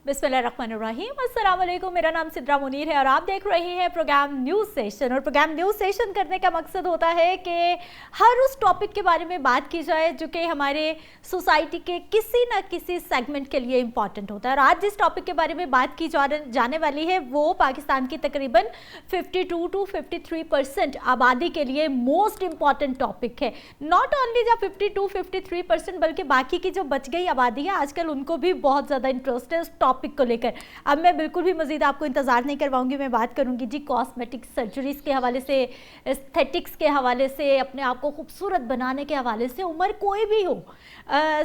बिस्मिल्लाहिर्रहमानिर्रहीम, अस्सलाम वालेकुम। मेरा नाम सिद्रा मुनीर है और आप देख रहे हैं प्रोग्राम न्यूज़ सेशन। और प्रोग्राम न्यूज़ सेशन करने का मकसद होता है कि हर उस टॉपिक के बारे में बात की जाए जो कि हमारे सोसाइटी के किसी न किसी सेगमेंट के लिए इम्पॉर्टेंट होता है। और आज जिस टॉपिक के बारे में बात की जाने वाली है वो पाकिस्तान की तकरीबन 52 to 53% आबादी के लिए मोस्ट इम्पॉर्टेंट टॉपिक है। नॉट ओनली जो 52-53% बल्कि बाकी की जो बच गई आबादी है आजकल उनको भी बहुत ज़्यादा इंटरेस्ट है उस टॉपिक को लेकर। अब मैं बिल्कुल भी मजीद आपको इंतज़ार नहीं करवाऊंगी, मैं बात करूंगी जी कॉस्मेटिक सर्जरीज के हवाले से, एस्थेटिक्स के हवाले से, अपने आप को खूबसूरत बनाने के हवाले से। उम्र कोई भी हो,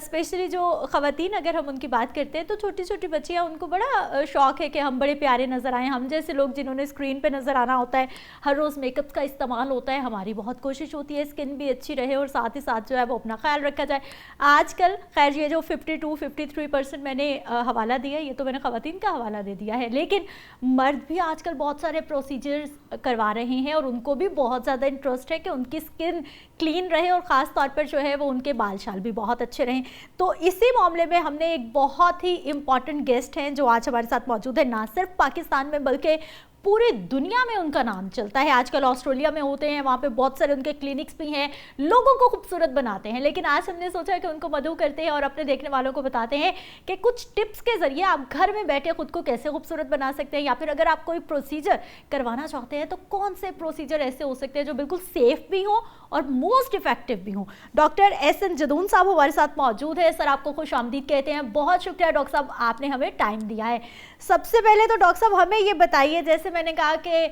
स्पेशली जो ख़वातीन अगर हम उनकी बात करते हैं तो छोटी छोटी बच्चियाँ उनको बड़ा शौक़ है कि हम बड़े प्यारे नज़र आएँ। हम जैसे लोग जिन्होंने स्क्रीन पे नज़र आना होता है, हर रोज़ मेकअप का इस्तेमाल होता है, हमारी बहुत कोशिश होती है स्किन भी अच्छी रहे और साथ ही साथ जो है वो अपना ख्याल रखा जाए। आजकल खैर ये जो 52-53% मैंने हवाला दिया, ये तो मैंने ख़वातीन का हवाला दे दिया है, लेकिन मर्द भी आजकल बहुत सारे प्रोसीजर्स करवा रहे हैं और उनको भी बहुत ज़्यादा इंटरेस्ट है कि उनकी स्किन क्लीन रहे और ख़ास तौर पर जो है वो उनके बाल शाल भी बहुत अच्छे रहें। तो इसी मामले में हमने एक बहुत ही इम्पॉर्टेंट गेस्ट हैं जो आज हमारे साथ मौजूद है। ना सिर्फ पाकिस्तान में बल्कि पूरी दुनिया में उनका नाम चलता है। आजकल ऑस्ट्रेलिया में होते हैं, वहाँ पे बहुत सारे उनके क्लिनिक्स भी हैं, लोगों को खूबसूरत बनाते हैं। लेकिन आज हमने सोचा कि उनको मदऊ करते हैं और अपने देखने वालों को बताते हैं कि कुछ टिप्स के ज़रिए आप घर में बैठे खुद को कैसे खूबसूरत बना सकते हैं, या फिर अगर आप कोई प्रोसीजर करवाना चाहते हैं तो कौन से प्रोसीजर ऐसे हो सकते हैं जो बिल्कुल सेफ भी हो और मोस्ट इफेक्टिव भी हो। डॉक्टर एहसन जदून साहब हमारे साथ मौजूद है। सर आपको खुश आमदीद कहते हैं। बहुत शुक्रिया डॉक्टर साहब, आपने हमें टाइम दिया है। सबसे पहले तो डॉक्टर साहब हमें ये बताइए, जैसे मैंने कहा कि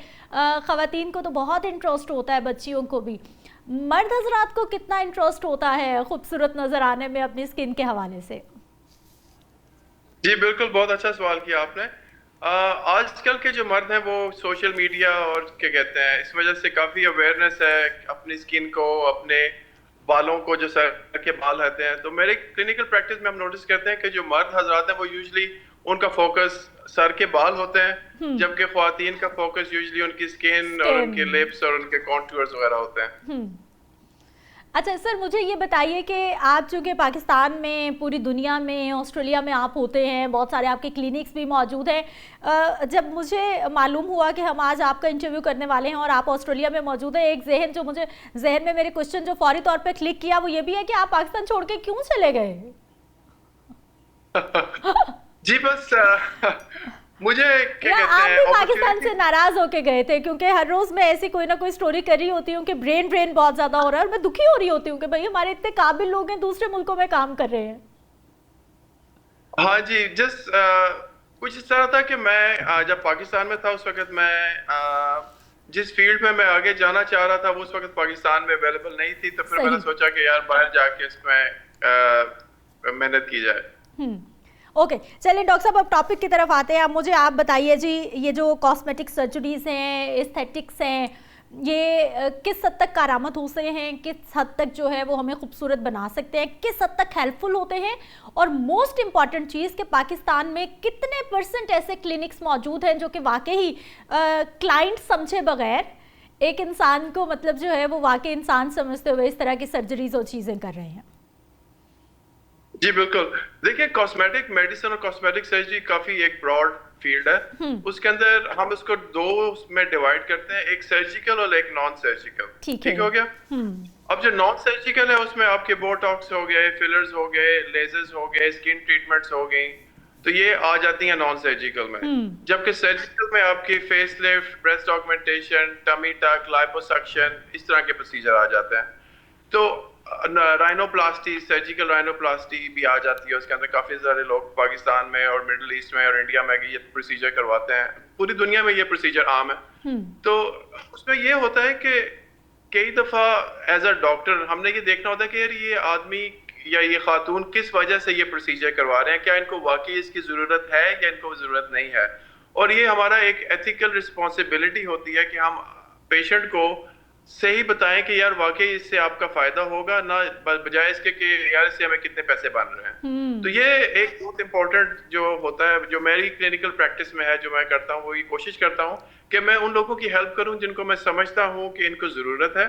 ख़वातीन को तो बहुत इंटरेस्ट होता है, बच्चियों को भी, मर्द हजरात को कितना इंटरेस्ट होता है खूबसूरत नज़र आने में अपनी स्किन के हवाले से? जी बिल्कुल, बहुत अच्छा सवाल किया आपने। आजकल के जो मर्द हैं वो सोशल मीडिया और क्या कहते हैं इस वजह से काफ़ी अवेयरनेस है अपनी स्किन को, अपने बालों को, जो सर के बाल रहते हैं। तो मेरे क्लिनिकल प्रैक्टिस में हम नोटिस करते हैं कि जो मर्द हजरात हैं वो यूजली उनका फोकस सर के बाल होते हैं, जबकि ख्वातीन का फोकस यूजली उनकी स्किन और उनके लिप्स और उनके कॉन्टूर्स वगैरह होते हैं। अच्छा सर, मुझे ये बताइए कि आप चूँकि पाकिस्तान में, पूरी दुनिया में, ऑस्ट्रेलिया में आप होते हैं, बहुत सारे आपके क्लिनिक्स भी मौजूद हैं। जब मुझे मालूम हुआ कि हम आज आपका इंटरव्यू करने वाले हैं और आप ऑस्ट्रेलिया में मौजूद हैं, एक जहन जो मुझे जहन में मेरे क्वेश्चन जो फौरी तौर पे क्लिक किया वो ये भी है कि आप पाकिस्तान छोड़ के क्यों चले गए? जी बस मुझे क्या कहते आप हैं, भी पाकिस्तान से नाराज होके गए थे? क्योंकि हर रोज मैं ऐसी कोई ना कोई स्टोरी कर रही होती हूँ कि ब्रेन बहुत ज्यादा हो रहा है और मैं दुखी हो रही होती हूँ कि भाई हमारे इतने काबिल लोग हैं दूसरे मुल्कों में काम कर रहे हैं। हाँ जी, कुछ इस तरह था कि मैं जब पाकिस्तान में था उस वक्त मैं जिस फील्ड में मैं आगे जाना चाह रहा था वो उस वक्त पाकिस्तान में अवेलेबल नहीं थी। तो फिर मैंने सोचा कि यार बाहर जाके इसमें मेहनत की जाए। ओके, चलिए डॉक्टर साहब अब टॉपिक की तरफ आते हैं। अब मुझे आप बताइए जी, ये जो कॉस्मेटिक सर्जरीज हैं, एस्थेटिक्स हैं, ये किस हद तक कारामत होते हैं, किस हद तक जो है वो हमें खूबसूरत बना सकते हैं, किस हद तक हेल्पफुल होते हैं, और मोस्ट इम्पॉर्टेंट चीज़ कि पाकिस्तान में कितने % ऐसे क्लिनिक्स मौजूद हैं जो कि वाकई क्लाइंट समझे बगैर एक इंसान को, मतलब जो है वो वाकई इंसान समझते हुए इस तरह की सर्जरीज और चीज़ें कर रहे हैं? जी बिल्कुल, देखिए कॉस्मेटिक मेडिसिन और कॉस्मेटिक सर्जरी काफी एक ब्रॉड फील्ड है। उसके अंदर हम इसको दो में डिवाइड करते हैं, एक सर्जिकल और एक नॉन सर्जिकल। ठीक हो गया। अब जो नॉन सर्जिकल है उसमें आपके बोटॉक्स हो गए, फिलर्स हो गए, लेजर्स हो गए, स्किन ट्रीटमेंट्स हो गई, तो ये आ जाती हैं नॉन सर्जिकल में। जबकि सर्जिकल में आपकी face lift, breast augmentation, tummy tuck, liposuction, इस तरह के प्रोसीजर आ जाते हैं। तो राइनोप्लास्टी, सर्जिकल राइनोप्लास्टी भी आ जाती है। उसके अंदर काफी सारे लोग पाकिस्तान में और मिडिल ईस्ट में और इंडिया में ये प्रोसीजर करवाते हैं। पूरी दुनिया में ये प्रोसीजर आम है। तो उसमें ये होता है कि कई दफा एज अ डॉक्टर हमने ये देखना होता है कि यार ये आदमी या ये खातून किस वजह से ये प्रोसीजर करवा रहे हैं, क्या इनको वाकई इसकी जरूरत है या इनको जरूरत नहीं है। और ये हमारा एक एथिकल रिस्पॉन्सिबिलिटी होती है कि हम पेशेंट को सही बताएं कि यार वाकई इससे आपका फायदा होगा, ना बजाय इसके कि यार इससे हमें कितने पैसे बन रहे हैं। तो ये एक बहुत इंपॉर्टेंट जो होता है, जो मेरी क्लिनिकल प्रैक्टिस में है, जो मैं करता हूँ, वो ये कोशिश करता हूँ कि मैं उन लोगों की हेल्प करूँ जिनको मैं समझता हूँ कि इनको जरूरत है,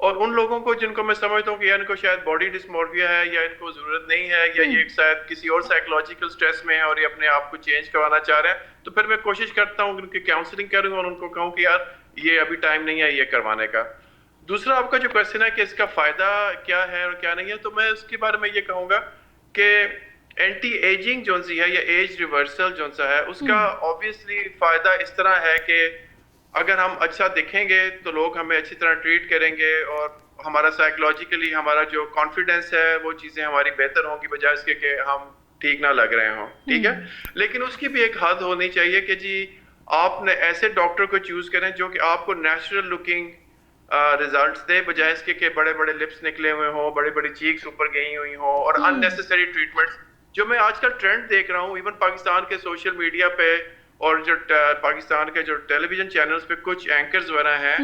और उन लोगों को जिनको मैं समझता हूँ कि यार इनको शायद बॉडी डिस्मॉर्फिया है या इनको जरूरत नहीं है या ये शायद किसी और साइकोलॉजिकल स्ट्रेस में है और ये अपने आप को चेंज करवाना चाह रहे हैं, तो फिर मैं कोशिश करता हूँ उनकी काउंसलिंग करूँ और उनको कहूँ कि यार ये अभी टाइम नहीं है ये करवाने का। दूसरा आपका जो क्वेश्चन है कि इसका फायदा क्या है और क्या नहीं है, तो मैं उसके बारे में ये कहूंगा कि एंटी एजिंग जो सी है या एज रिवर्सल जो सा है उसका ऑब्वियसली फायदा इस तरह है कि अगर हम अच्छा दिखेंगे तो लोग हमें अच्छी तरह ट्रीट करेंगे और हमारा साइकोलॉजिकली हमारा जो कॉन्फिडेंस है वो चीजें हमारी बेहतर होंगी बजाय इसके कि हम ठीक ना लग रहे हों, ठीक है। लेकिन उसकी भी एक हद होनी चाहिए कि जी आपने ऐसे डॉक्टर को चूज करें जो कि आपको नेचुरल लुकिंग रिजल्ट्स दे बजाय इसके कि बड़े बड़े लिप्स निकले हुए हों, बड़ी बड़ी चीक्स ऊपर गई हुई हों और अननेसेसरी ट्रीटमेंट्स जो मैं आजकल ट्रेंड देख रहा हूँ इवन पाकिस्तान के सोशल मीडिया पे और जो पाकिस्तान के जो टेलीविजन चैनल्स पे कुछ एंकर्स वगैरह हैं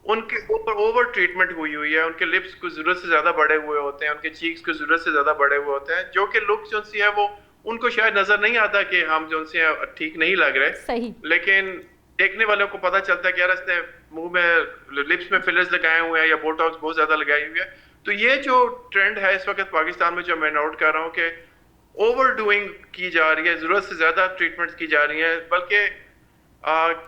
उनके ऊपर ओवर ट्रीटमेंट हुई है, उनके लिप्स को जरूरत से ज्यादा बड़े हुए होते हैं, उनके चीक्स को जरूरत से ज्यादा बड़े हुए होते हैं, जो कि लुक जो सी है वो उनको शायद नजर नहीं आता कि हम जो से ठीक नहीं लग रहे सही। लेकिन देखने वालों को पता चलता है कि यार इसने मुंह में लिप्स में फिलर्स लगाए हुए हैं या बोटॉक्स बहुत ज्यादा लगाई हुई है। तो ये जो ट्रेंड है इस वक्त पाकिस्तान में जो मैं नोट कर रहा हूँ कि ओवर डूइंग की जा रही है, जरूरत से ज्यादा ट्रीटमेंट की जा रही है, बल्कि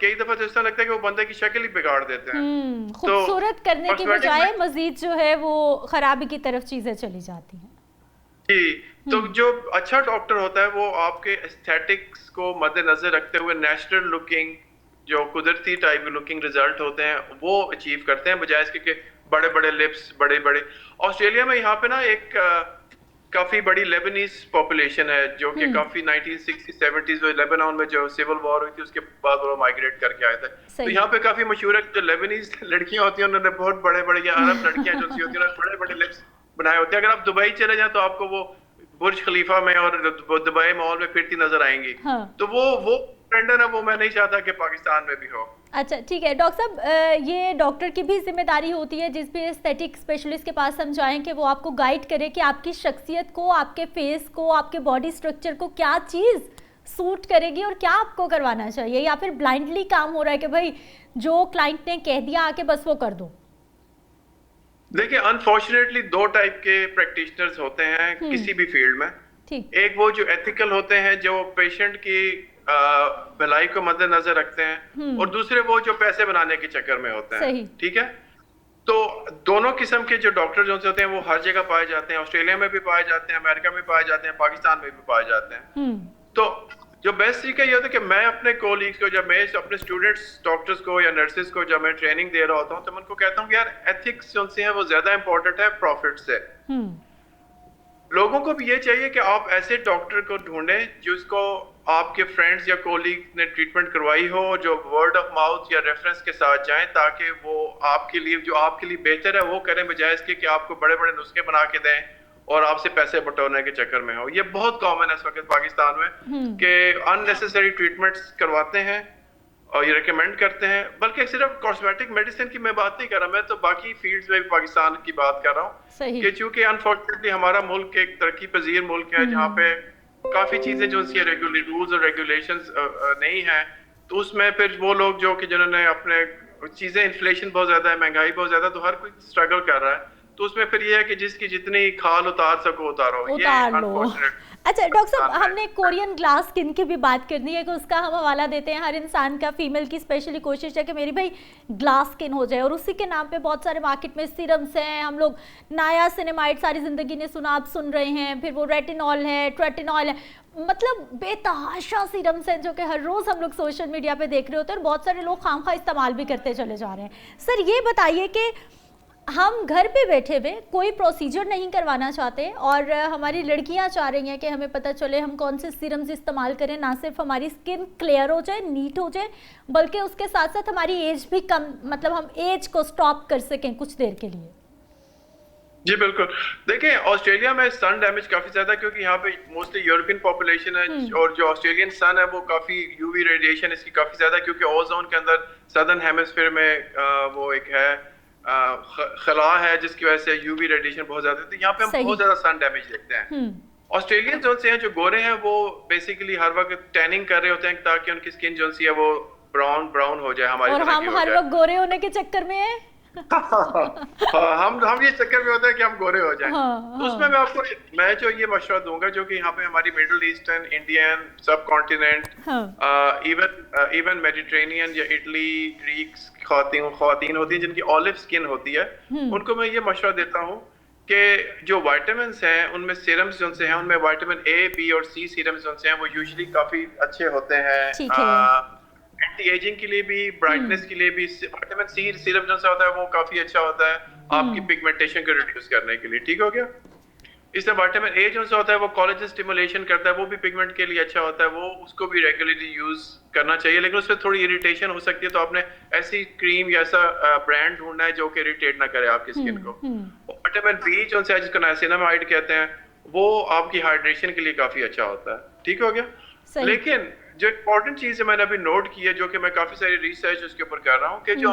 कई दफा तो ऐसा लगता है कि वो बंदे की शक्ल ही बिगाड़ देते हैं। खूबसूरत करने की बजाय मजीद जो है वो खराबी की तरफ चीजें चली जाती हैं। जी, तो जो अच्छा डॉक्टर होता है वो आपके एस्थेटिक्स को मद्देनजर रखते हुए नेचुरल लुकिंग जो कुदरती टाइप के लुकिंग रिजल्ट होते हैं वो अचीव करते हैं बजाय इसके कि बड़े बड़े लिप्स, बड़े बड़े। ऑस्ट्रेलिया में यहाँ पे ना एक काफी बड़ी लेबनीज पॉपुलेशन है जो कि काफी 1960-70s में लेबनान में जो सिविल वॉर हुई थी उसके बाद वो माइग्रेट करके आए थे। तो यहाँ पे काफी मशहूर है जो लेबनीज लड़कियां होती हैं उन्होंने बहुत बड़े बड़े या अरब लड़कियां जो सी होती हैं बड़े बड़े लिप्स बनाए होते हैं। अगर आप दुबई चले जाएं तो आपको वो बुर्ज खलीफा में और दुबई मॉल में फिरती नजर आएंगी। तो वो ट्रेंड है ना, वो मैं नहीं चाहता कि पाकिस्तान में भी हो। अच्छा ठीक है डॉक्टर साहब, ये डॉक्टर की भी जिम्मेदारी होती है जिस भी एस्थेटिक स्पेशलिस्ट के पास हम जाएं कि वो आपको गाइड करे कि आपकी शख्सियत को, आपके फेस को, आपके बॉडी स्ट्रक्चर को क्या चीज़ सूट करेगी और क्या आपको करवाना चाहिए, या फिर ब्लाइंडली काम हो रहा है कि भाई जो क्लाइंट ने कह दिया आके बस वो कर दो। देखिए अनफॉर्चुनेटली दो टाइप के प्रैक्टिशनर्स होते हैं किसी भी फील्ड में। एक वो जो एथिकल होते हैं जो पेशेंट की भलाई को मद्देनजर रखते हैं और दूसरे वो जो पैसे बनाने के चक्कर में होते हैं, ठीक है। तो दोनों किस्म के जो डॉक्टर जो होते हैं वो हर जगह पाए जाते हैं, ऑस्ट्रेलिया में भी पाए जाते हैं, अमेरिका में पाए जाते हैं, पाकिस्तान में भी पाए जाते हैं। तो जो बेस्ट तरीका ये होता है कि मैं अपने कोलीग्स को, जब मैं अपने स्टूडेंट्स डॉक्टर्स को या नर्सेज को जब मैं ट्रेनिंग दे रहा होता हूँ तो मैं उनको कहता हूँ यार एथिक्स जो है वो ज्यादा इंपॉर्टेंट है प्रॉफिट से। लोगों को भी ये चाहिए कि आप ऐसे डॉक्टर को ढूंढें जिसको आपके फ्रेंड्स या कोलीग ने ट्रीटमेंट करवाई हो, जो वर्ड ऑफ माउथ या रेफरेंस के साथ जाएं ताकि वो आपके लिए जो आपके लिए बेहतर है वो करें बजाय इसके कि आपको बड़े बड़े नुस्खे बना के दें और आपसे पैसे बटोरने के चक्कर में हो। ये बहुत कॉमन है इस वक्त पाकिस्तान में कि अननेसेसरी ट्रीटमेंट्स करवाते हैं और ये रिकमेंड करते हैं। बल्कि सिर्फ कॉस्मेटिक मेडिसिन की मैं बात नहीं कर रहा, मैं तो बाकी फील्ड्स में भी पाकिस्तान की बात कर रहा हूँ कि चूंकि अनफॉर्चुनेटली हमारा मुल्क एक तरक्की पजीर मुल्क है जहाँ पे काफी चीजें जो रूल्स और रेगुलेशंस नहीं है, तो उसमें फिर वो लोग जो कि जिन्होंने अपने चीजें इन्फ्लेशन बहुत ज्यादा है, महंगाई बहुत ज्यादा, तो हर कोई स्ट्रगल कर रहा है। तो उसमें फिर ये है कि जिसकी जितनी खाल उतार सको उतारो, उतार लो। अच्छा डॉक्टर साहब, हमने कोरियन ग्लास स्किन की भी बात करनी है कि उसका हम हवाला देते हैं। हर इंसान का, फीमेल की स्पेशली कोशिश है कि मेरी भाई ग्लास स्किन हो जाए और उसी के नाम पे बहुत सारे मार्केट में सीरम्स हैं। हम लोग नाया सिनेमाइड सारी जिंदगी ने सुना, आप सुन रहे हैं, फिर वो रेटिनॉल है, ट्रेटिनॉल है, मतलब बेतहाशा सीरम्स हैं जो कि हर रोज़ हम लोग सोशल मीडिया पे देख रहे होते हैं और बहुत सारे लोग खामखा इस्तेमाल भी करते चले जा रहे हैं। सर ये बताइए कि हम घर पे बैठे हुए कोई प्रोसीजर नहीं करवाना चाहते और हमारी लड़कियां चाह रही हैं कि हमें पता चले हम कौन से सीरम्स इस्तेमाल करें, ना सिर्फ हमारी स्किन क्लियर हो जाए, नीट हो जाए, बल्कि उसके साथ साथ हमारी एज भी कम, मतलब हम एज को स्टॉप कर सकें कुछ देर के लिए। जी बिल्कुल। देखिए ऑस्ट्रेलिया में सन डैमेज काफी ज्यादा क्योंकि यहाँ पे मोस्टली यूरोपियन पॉपुलेशन है और जो ऑस्ट्रेलियन सन है वो काफी यूवी रेडिएशन इसकी काफी ज्यादा, क्योंकि ओजोन के अंदर सदर्न हेमिस्फीयर में वो एक है खला है जिसकी वजह से यूवी रेडिएशन बहुत ज्यादा है। तो यहाँ पे हम बहुत ज्यादा सन डैमेज देखते हैं। ऑस्ट्रेलियन जो से हैं जो गोरे हैं वो बेसिकली हर वक्त टैनिंग कर रहे होते हैं ताकि उनकी स्किन जो सी है वो ब्राउन हो जाए हमारी, और हम हर वक्त गोरे होने के चक्कर में हम ये चक्कर में होता है कि हम गोरे हो जाएं। हाँ, तो उसमें मैं जो ये मशवरा दूंगा, जो कि यहाँ पे हमारी मिडिल ईस्टर्न, इंडियन, सब कॉन्टिनेंट, हाँ, इवन मेडिटेरेनियन या इटली, ग्रीक्स खातीन होती हैं जिनकी ऑलिव स्किन होती है, उनको मैं ये मशवरा देता हूँ कि जो विटामिन हैं उनमें सीरम्स जो से हैं उनमें विटामिन ए, बी और सी सीरम्स जो से हैं वो यूजुअली काफी अच्छे होते हैं। ठीक है। एंटी एजिंग के लिए भी, ब्राइटनेस के लिए भी विटामिन सी सीरम जो सा होता है वो काफी अच्छा होता है आपकी पिगमेंटेशन को रिड्यूस करने के लिए। ठीक हो गया। इससे विटामिन ए जो सा होता है वो कोलेजन स्टिमुलेशन करता है, वो भी पिगमेंट के लिए अच्छा होता है, वो उसको भी रेगुलरली यूज करना चाहिए। लेकिन उसमें थोड़ी इरिटेशन हो सकती है, तो आपने ऐसी क्रीम या ऐसा ब्रांड ढूंढना है जो कि इरिटेट ना करे आपकी स्किन को। विटामिन बी जो है जिसको नाइसिनामाइड कहते हैं, वो आपकी हाइड्रेशन के लिए काफी अच्छा होता है। ठीक हो गया। लेकिन जो इम्पोर्टेंट चीज है मैंने अभी नोट की है, जो कि मैं काफी सारी रिसर्च उसके ऊपर कर रहा हूँ, कि जो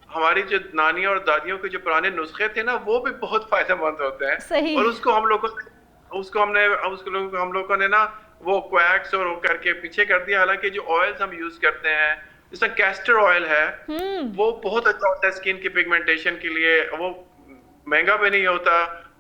हमारी जो नानियों और दादियों के जो पुराने नुस्खे थे ना, वो भी बहुत फायदेमंद होते हैं। और उसको हम लोगों ने ना वो क्वैक्स और वो करके पीछे कर दिया। हालांकि जो ऑयल्स हम यूज करते हैं, जैसे कैस्टर ऑयल है, वो बहुत अच्छा होता है स्किन की पिगमेंटेशन के लिए, वो महंगा भी नहीं होता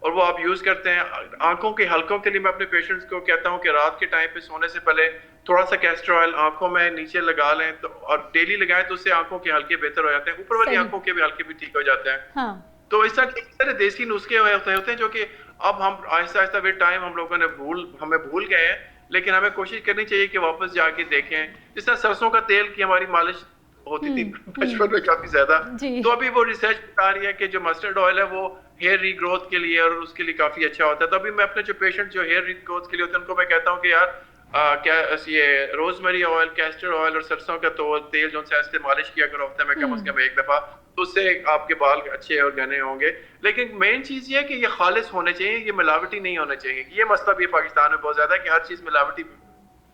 और वो आप यूज करते हैं। आंखों के हलकों के लिए मैं अपने पेशेंट्स को कहता हूँ कि रात के टाइम पे सोने से पहले थोड़ा सा कैस्टर ऑयल आंखों में नीचे लगा लें, तो और डेली लगाएं, तो उससे आंखों के हल्के बेहतर हो जाते हैं, ऊपर वाली आंखों के भी हल्के भी ठीक हो जाते हैं। हाँ। तो इस तरह देसी नुस्खे होते हैं जो कि अब हम आहिस्ता आहिस्ता विद टाइम हम लोगों ने भूल गए हैं, लेकिन हमें कोशिश करनी चाहिए कि वापस जाके देखें। जिस तरह सरसों का तेल की हमारी मालिश होती थी बचपन में काफी ज्यादा, तो अभी वो रिसर्च बता रही है कि जो मस्टर्ड ऑयल है वो हेयर रीग्रोथ के लिए और उसके लिए काफी अच्छा होता है। तो अभी मैं अपने जो पेशेंट जो हेयर रीग्रोथ के लिए होते हैं उनको मैं कहता हूँ कि यार क्या ये रोजमेरी ऑयल, कैस्टर ऑयल और सरसों का तेल जो है मालिश किया करो हफ्ते में कम से कम एक दफा, तो उससे आपके बाल अच्छे और घने होंगे। लेकिन मेन चीज ये है कि ये खालिस होने चाहिए, ये मिलावटी नहीं होने चाहिए। ये मसला भी पाकिस्तान में बहुत ज्यादा है कि हर चीज मिलावटी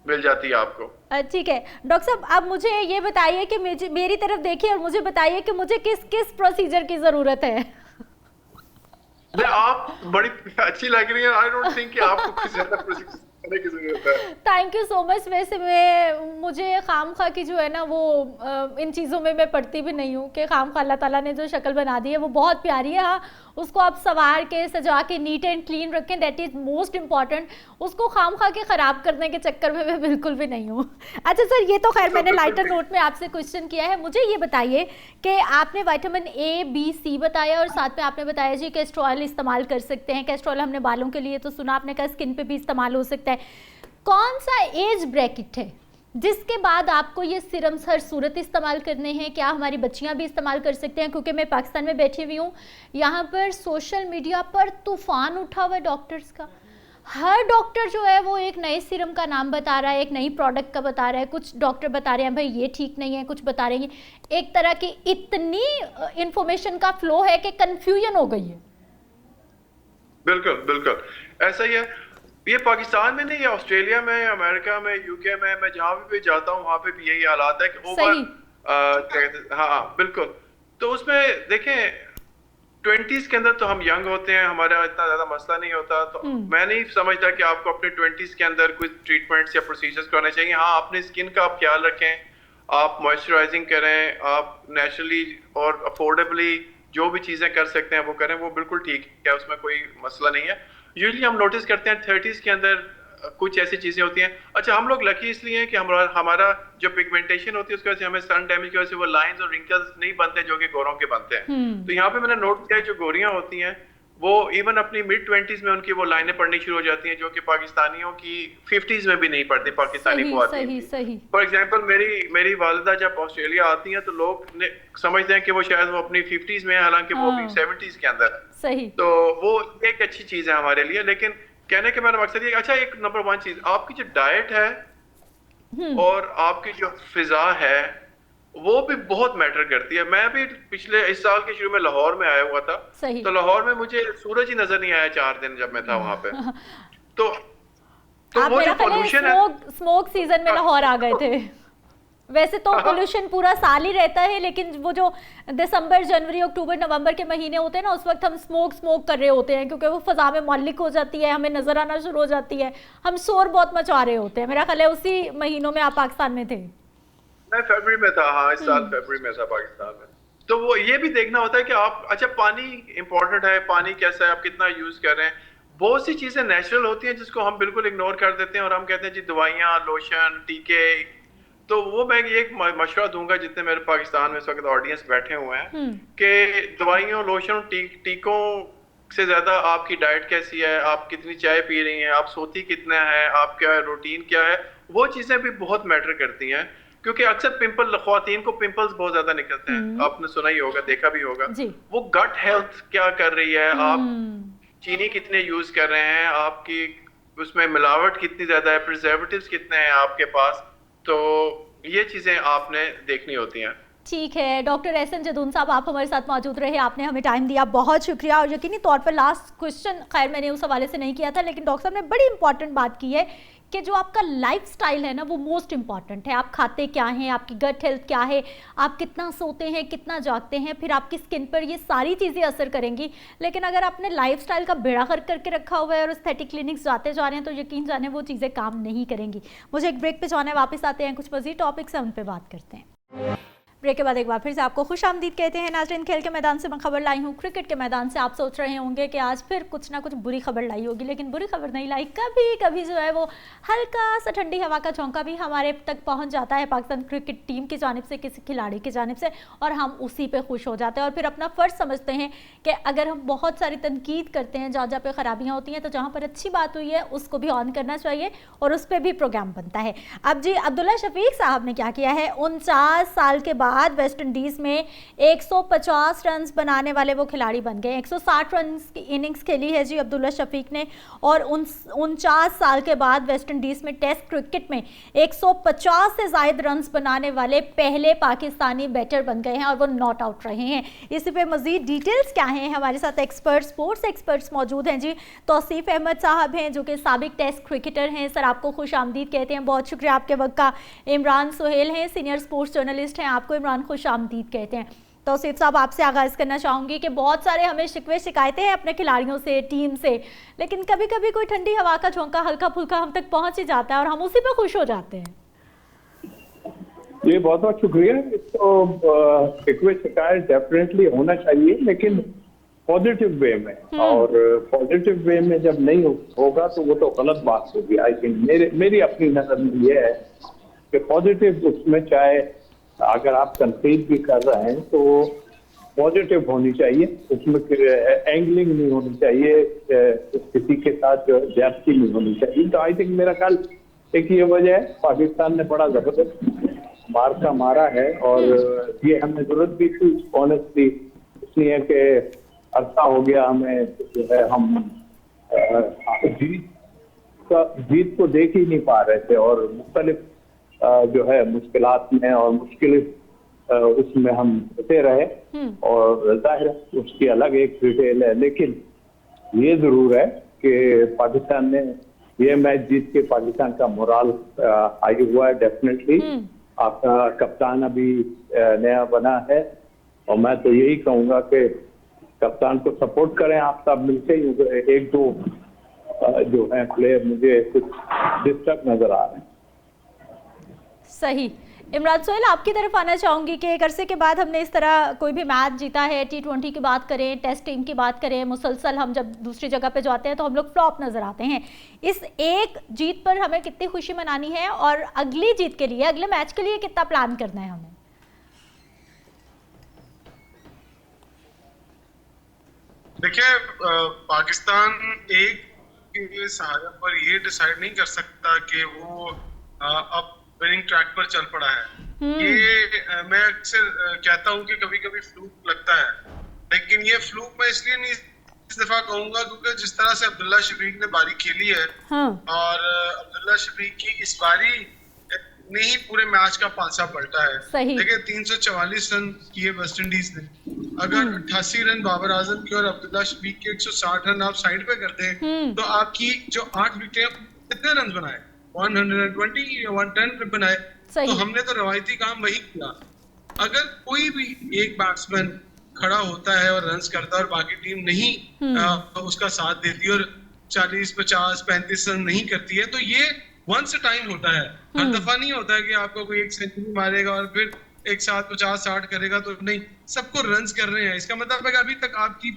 मिल जाती है आपको। ठीक है डॉक्टर साहब, अब मुझे ये बताइए कि मेरी तरफ देखिए और मुझे बताइए कि मुझे किस किस प्रोसीजर की जरूरत है। आप बड़ी अच्छी लग रही है। आई डोंट थिंक कि आपको कुछ ज्यादा प्रोसीजर करने की जरूरत है। Thank you so much. वैसे मुझे खामखा की जो है ना वो इन चीज़ों में मैं पढ़ती भी नहीं हूँ कि खामखा अल्लाह ताला ने जो शक्ल बना दी है वो बहुत प्यारी है। हाँ, उसको आप संवार के सजा के नीट एंड क्लीन रखें, दैट इज़ मोस्ट इम्पॉर्टेंट। उसको खामखा के ख़राब करने के चक्कर में मैं बिल्कुल भी नहीं हूँ। अच्छा सर, ये तो खैर मैंने लाइटर नोट में आपसे क्वेश्चन किया है। मुझे ये बताइए कि आपने विटामिन ए, बी, सी बताया और साथ में आपने बताया जी कैस्टर ऑयल इस्तेमाल कर सकते हैं। कैस्टर ऑयल हमने बालों के लिए तो सुना, आपने कहा स्किन पे भी इस्तेमाल हो सकता है। कौन सा एज ब्रैकेट है जिसके बाद आपको ये सीरम्स हर सूरत इस्तेमाल करने हैं? क्या हमारी बच्चियां भी इस्तेमाल कर सकते हैं? क्योंकि मैं पाकिस्तान में बैठी हुई हूँ, यहाँ पर सोशल मीडिया पर तूफान उठा हुआ है डॉक्टर्स का। हर डॉक्टर जो है वो एक नए सीरम का नाम बता रहा है, एक नई प्रोडक्ट का बता रहा है। कुछ डॉक्टर बता रहे हैं भाई ये ठीक नहीं है, कुछ बता रहे हैं एक तरह की इतनी इंफॉर्मेशन का फ्लो है कि कंफ्यूजन हो गई है। बिल्कुल बिल्कुल ऐसा ही है। ये पाकिस्तान में नहीं, ऑस्ट्रेलिया में, अमेरिका में, यूके में, मैं जहाँ भी जाता हूँ वहाँ पे भी यही हालात है कि ओवर हाँ बिल्कुल। तो उसमें देखें 20s के अंदर तो हम यंग होते हैं, हमारा इतना ज्यादा मसला नहीं होता, तो मैं नहीं समझता कि आपको अपने 20s के अंदर कुछ ट्रीटमेंट्स या प्रोसीजर्स करने चाहिए। हाँ, अपनी स्किन का आप ख्याल रखें, आप मॉइस्चराइजिंग करें, आप नेचुरली और अफोर्डेबली जो भी चीजें कर सकते हैं वो करें, वो बिल्कुल ठीक है, उसमें कोई मसला नहीं है। यूजुअली हम नोटिस करते हैं 30s के अंदर कुछ ऐसी चीजें होती हैं। अच्छा, हम लोग लकी इसलिए हैं कि हमारा जो पिगमेंटेशन होती है उसकी वजह से हमें सन डैमेज की वजह से वो लाइंस और रिंकल्स नहीं बनते जो कि गोरों के बनते हैं। तो यहाँ पे मैंने नोट किया है जो गोरियां होती हैं वो इवन अपनी मिड-20s में उनकी वो लाइनें पड़नी शुरू हो जाती हैं, जो कि पाकिस्तानियों की 50s में भी नहीं पड़ती, पाकिस्तानी ख्वातीन। फॉर एग्जांपल मेरी वालिदा जब ऑस्ट्रेलिया आती हैं तो लोग समझते हैं कि वो शायद वो अपनी 50s में है, हालांकि वो भी 70s के अंदर है। सही। तो वो एक अच्छी चीज है हमारे लिए। लेकिन कहने के मेरा मकसद ये, अच्छा एक नंबर 1 चीज आपकी जो डाइट है और आपकी जो फिजा है वो भी बहुत मैटर करती है। मैं भी पिछले इस साल के शुरू में लाहौर में आया हुआ था, तो लाहौर में मुझे सूरज ही नजर नहीं आया 4 दिन जब मैं था वहां पे। तो वो जो पोल्यूशन है, स्मोक सीजन में लाहौर आ गए थे। वैसे तो पोल्यूशन पूरा साल ही रहता है, लेकिन वो जो दिसंबर, जनवरी, अक्टूबर, नवंबर के महीने होते हैं ना, उस वक्त हम स्मोक कर रहे होते हैं क्योंकि वो फजा में मौलिक हो जाती है, हमें नजर आना शुरू हो जाती है, हम शोर बहुत मचा रहे होते हैं। मेरा ख्याल है उसी महीनों में आप पाकिस्तान में थे। मैं फरवरी में था। हाँ, इस साल फरवरी में था पाकिस्तान में। तो वो ये भी देखना होता है कि आप, अच्छा पानी इंपॉर्टेंट है, पानी कैसा है, आप कितना यूज कर रहे हैं। बहुत सी चीजें नेचुरल होती हैं जिसको हम बिल्कुल इग्नोर कर देते हैं और हम कहते हैं जी दवाइयाँ, लोशन, टीके। तो वो मैं ये एक मशवरा दूंगा जितने मेरे पाकिस्तान में इस वक्त ऑडियंस बैठे हुए हैं, कि दवाइयों, लोशन, टीकों से ज्यादा आपकी डाइट कैसी है, आप कितनी चाय पी रही हैं, आप सोती कितना है, आपका रूटीन क्या है, वो चीजें भी बहुत मैटर करती हैं। क्योंकि अक्सर पिंपल, ख्वातीन को पिंपल्स बहुत ज्यादा निकलते हैं, आपने सुना ही होगा, देखा भी होगा। वो गट हेल्थ क्या कर रही है, आप चीनी कितने यूज कर रहे हैं, आपकी उसमें मिलावट कितनी ज्यादा है, प्रिजर्वेटिव्स कितने हैं आपके पास, तो ये चीजें आपने देखनी होती हैं। ठीक है डॉक्टर एहसन जदून साहब, आप हमारे साथ मौजूद रहे, आपने हमें टाइम दिया, बहुत शुक्रिया। और यकीनी तौर पर लास्ट क्वेश्चन खैर मैंने उस हवाले से नहीं किया था, लेकिन डॉक्टर साहब ने बड़ी इंपॉर्टेंट बात की है कि जो आपका लाइफस्टाइल है ना वो मोस्ट इंपॉर्टेंट है। आप खाते क्या हैं, आपकी गट हेल्थ क्या है, आप कितना सोते हैं, कितना जागते हैं, फिर आपकी स्किन पर ये सारी चीज़ें असर करेंगी। लेकिन अगर आपने लाइफस्टाइल का बेड़ा गर्क करके रखा हुआ है और एस्थेटिक क्लिनिक्स जाते जा रहे हैं तो यकीन जाने वो चीज़ें काम नहीं करेंगी। मुझे एक ब्रेक पे जाना है, वापस आते हैं, कुछ मज़ीद टॉपिक्स हैं उन पर बात करते हैं। ब्रेक के बाद एक बार फिर से आपको खुश आमदीद कहते हैं नाज़रीन। खेल के मैदान से मैं खबर लाई हूँ, क्रिकेट के मैदान से। आप सोच रहे होंगे कि आज फिर कुछ ना कुछ बुरी खबर लाई होगी, लेकिन बुरी खबर नहीं लाई। कभी कभी जो है वो हल्का सा ठंडी हवा का झोंका भी हमारे तक पहुँच जाता है पाकिस्तान क्रिकेट टीम की जानिब से, किसी खिलाड़ी की जानिब से, और हम उसी पर खुश हो जाते हैं और फिर अपना फ़र्ज़ समझते हैं कि अगर हम बहुत सारी तनकीद करते हैं, जहाँ जहाँ पर ख़राबियाँ होती हैं, तो जहाँ पर अच्छी बात हुई है उसको भी ऑन करना चाहिए और उस पर भी प्रोग्राम बनता है। अब जी अब्दुल्ला शफीक साहब ने क्या किया है, 49 साल के बाद वेस्ट इंडीज में 150 रन बनाने वाले वो खिलाड़ी बन गए। 160 रन की इनिंग्स खेली है जी अब्दुल्ला शफीक ने, और 49 साल के बाद वेस्ट इंडीज में टेस्ट क्रिकेट में 150 से ज़ायद रन बनाने वाले पहले पाकिस्तानी बैटर बन गए हैं और वो नॉट आउट रहे हैं। इसी पे मजीद डिटेल्स क्या हैं, हमारे साथ एक्सपर्ट्स, स्पोर्ट्स एक्सपर्ट्स मौजूद हैं जी। तौसीफ अहमद साहब हैं जो कि साबिक टेस्ट क्रिकेटर हैं, सर आपको खुश आमदीद कहते हैं, बहुत शुक्रिया आपके वक्त का। इमरान सुहेल हैं, सीनियर स्पोर्ट्स जर्नलिस्ट हैं, आपको इमरान खुश आमदीद कहते हैं। तौसीफ साहब आपसे आगाज़ करना चाहूँगी कि बहुत सारे हमें शिकवे शिकायतें हैं अपने खिलाड़ियों से, टीम से, लेकिन कभी कभी कोई ठंडी हवा का झोंका हल्का फुल्का हम तक पहुँच ही जाता है और हम उसी पे खुश हो जाते हैं। ये बहुत बहुत शुक्रिया। तो शिकवे शिकायत डेफिनेटली होना चाहिए, लेकिन पॉजिटिव वे में, और पॉजिटिव वे में जब नहीं होगा तो वो तो गलत बात होगी। आई थिंक मेरी अपनी नजर में ये है कि पॉजिटिव उसमें, चाहे अगर आप कंसीड भी कर रहे हैं तो पॉजिटिव होनी चाहिए, उसमें एंगलिंग नहीं होनी चाहिए, किसी के साथ जो ज्यादती नहीं होनी चाहिए। तो आई थिंक मेरा ख्याल एक ये वजह है, पाकिस्तान ने बड़ा जबरदस्त मार्का मारा है और ये हमें जरूरत भी थी ऑनेस्टली, इसलिए कि अर्सा हो गया हमें जो है हम जीत को देख ही नहीं पा रहे थे और मुख्तलिफ जो है मुश्किलात में और मुश्किल उसमें हम फंसे रहे, और जाहिर उसकी अलग एक डिटेल है। लेकिन ये जरूर है कि पाकिस्तान ने ये मैच जीत के पाकिस्तान का मोराल हाई हुआ है डेफिनेटली। आपका कप्तान अभी नया बना है और मैं तो यही कहूंगा कि कप्तान को सपोर्ट करें आप सब मिलके। एक दो जो है प्लेयर मुझे कुछ डिस्टर्ब नजर आ रहे हैं। सही। इमरान सोहेल आपकी तरफ आना चाहूँगी कि एक अरसे के बाद हमने इस तरह कोई भी मैच जीता है, T20 की बात करें, टेस्ट टीम की बात करें, मुसलसल हम जब दूसरी जगह पे जाते हैं तो हम लोग फ्लॉप नज़र आते हैं। इस एक जीत पर हमें कितनी खुशी मनानी है और अगली जीत के लिए, अगले मैच के लिए कितना प्लान करना है हमें? देखिए, पाकिस्तान एक के सहारे पर ये डिसाइड नहीं कर सकता कि वो अब विनिंग ट्रैक पर चल पड़ा है। ये मैं अक्सर कहता हूं कि कभी कभी फ्लूक लगता है, लेकिन ये फ्लूक मैं इसलिए नहीं इस दफा कहूंगा क्योंकि जिस तरह से अब्दुल्ला शफीक ने बारी खेली है, और अब्दुल्ला शफीक की इस बारी ने ही पूरे मैच का पांचा पलटा है। देखिए 344 रन किए वेस्ट इंडीज ने, अगर 88 रन बाबर आजम के और अब्दुल्ला शफीक के 160 रन आप साइड पे कर दें तो आपकी जो 8 विकेट कितने रन बनाए, 120 या 110 बनाए। तो हमने तो रवायती काम वही किया। अगर कोई भी एक बैट्समैन खड़ा होता है और रन्स करता है और बाकी टीम नहीं उसका साथ देती और 40, 50, 35 रन नहीं करती है, तो ये वंस टाइम होता है, हर दफा नहीं होता है कि आपको कोई एक सेंचुरी मारेगा और फिर एक साथ 50-60 करेगा तो नहीं, सबको रन्स कर रहे हैं। इसका मतलब है कि अभी तक आपकी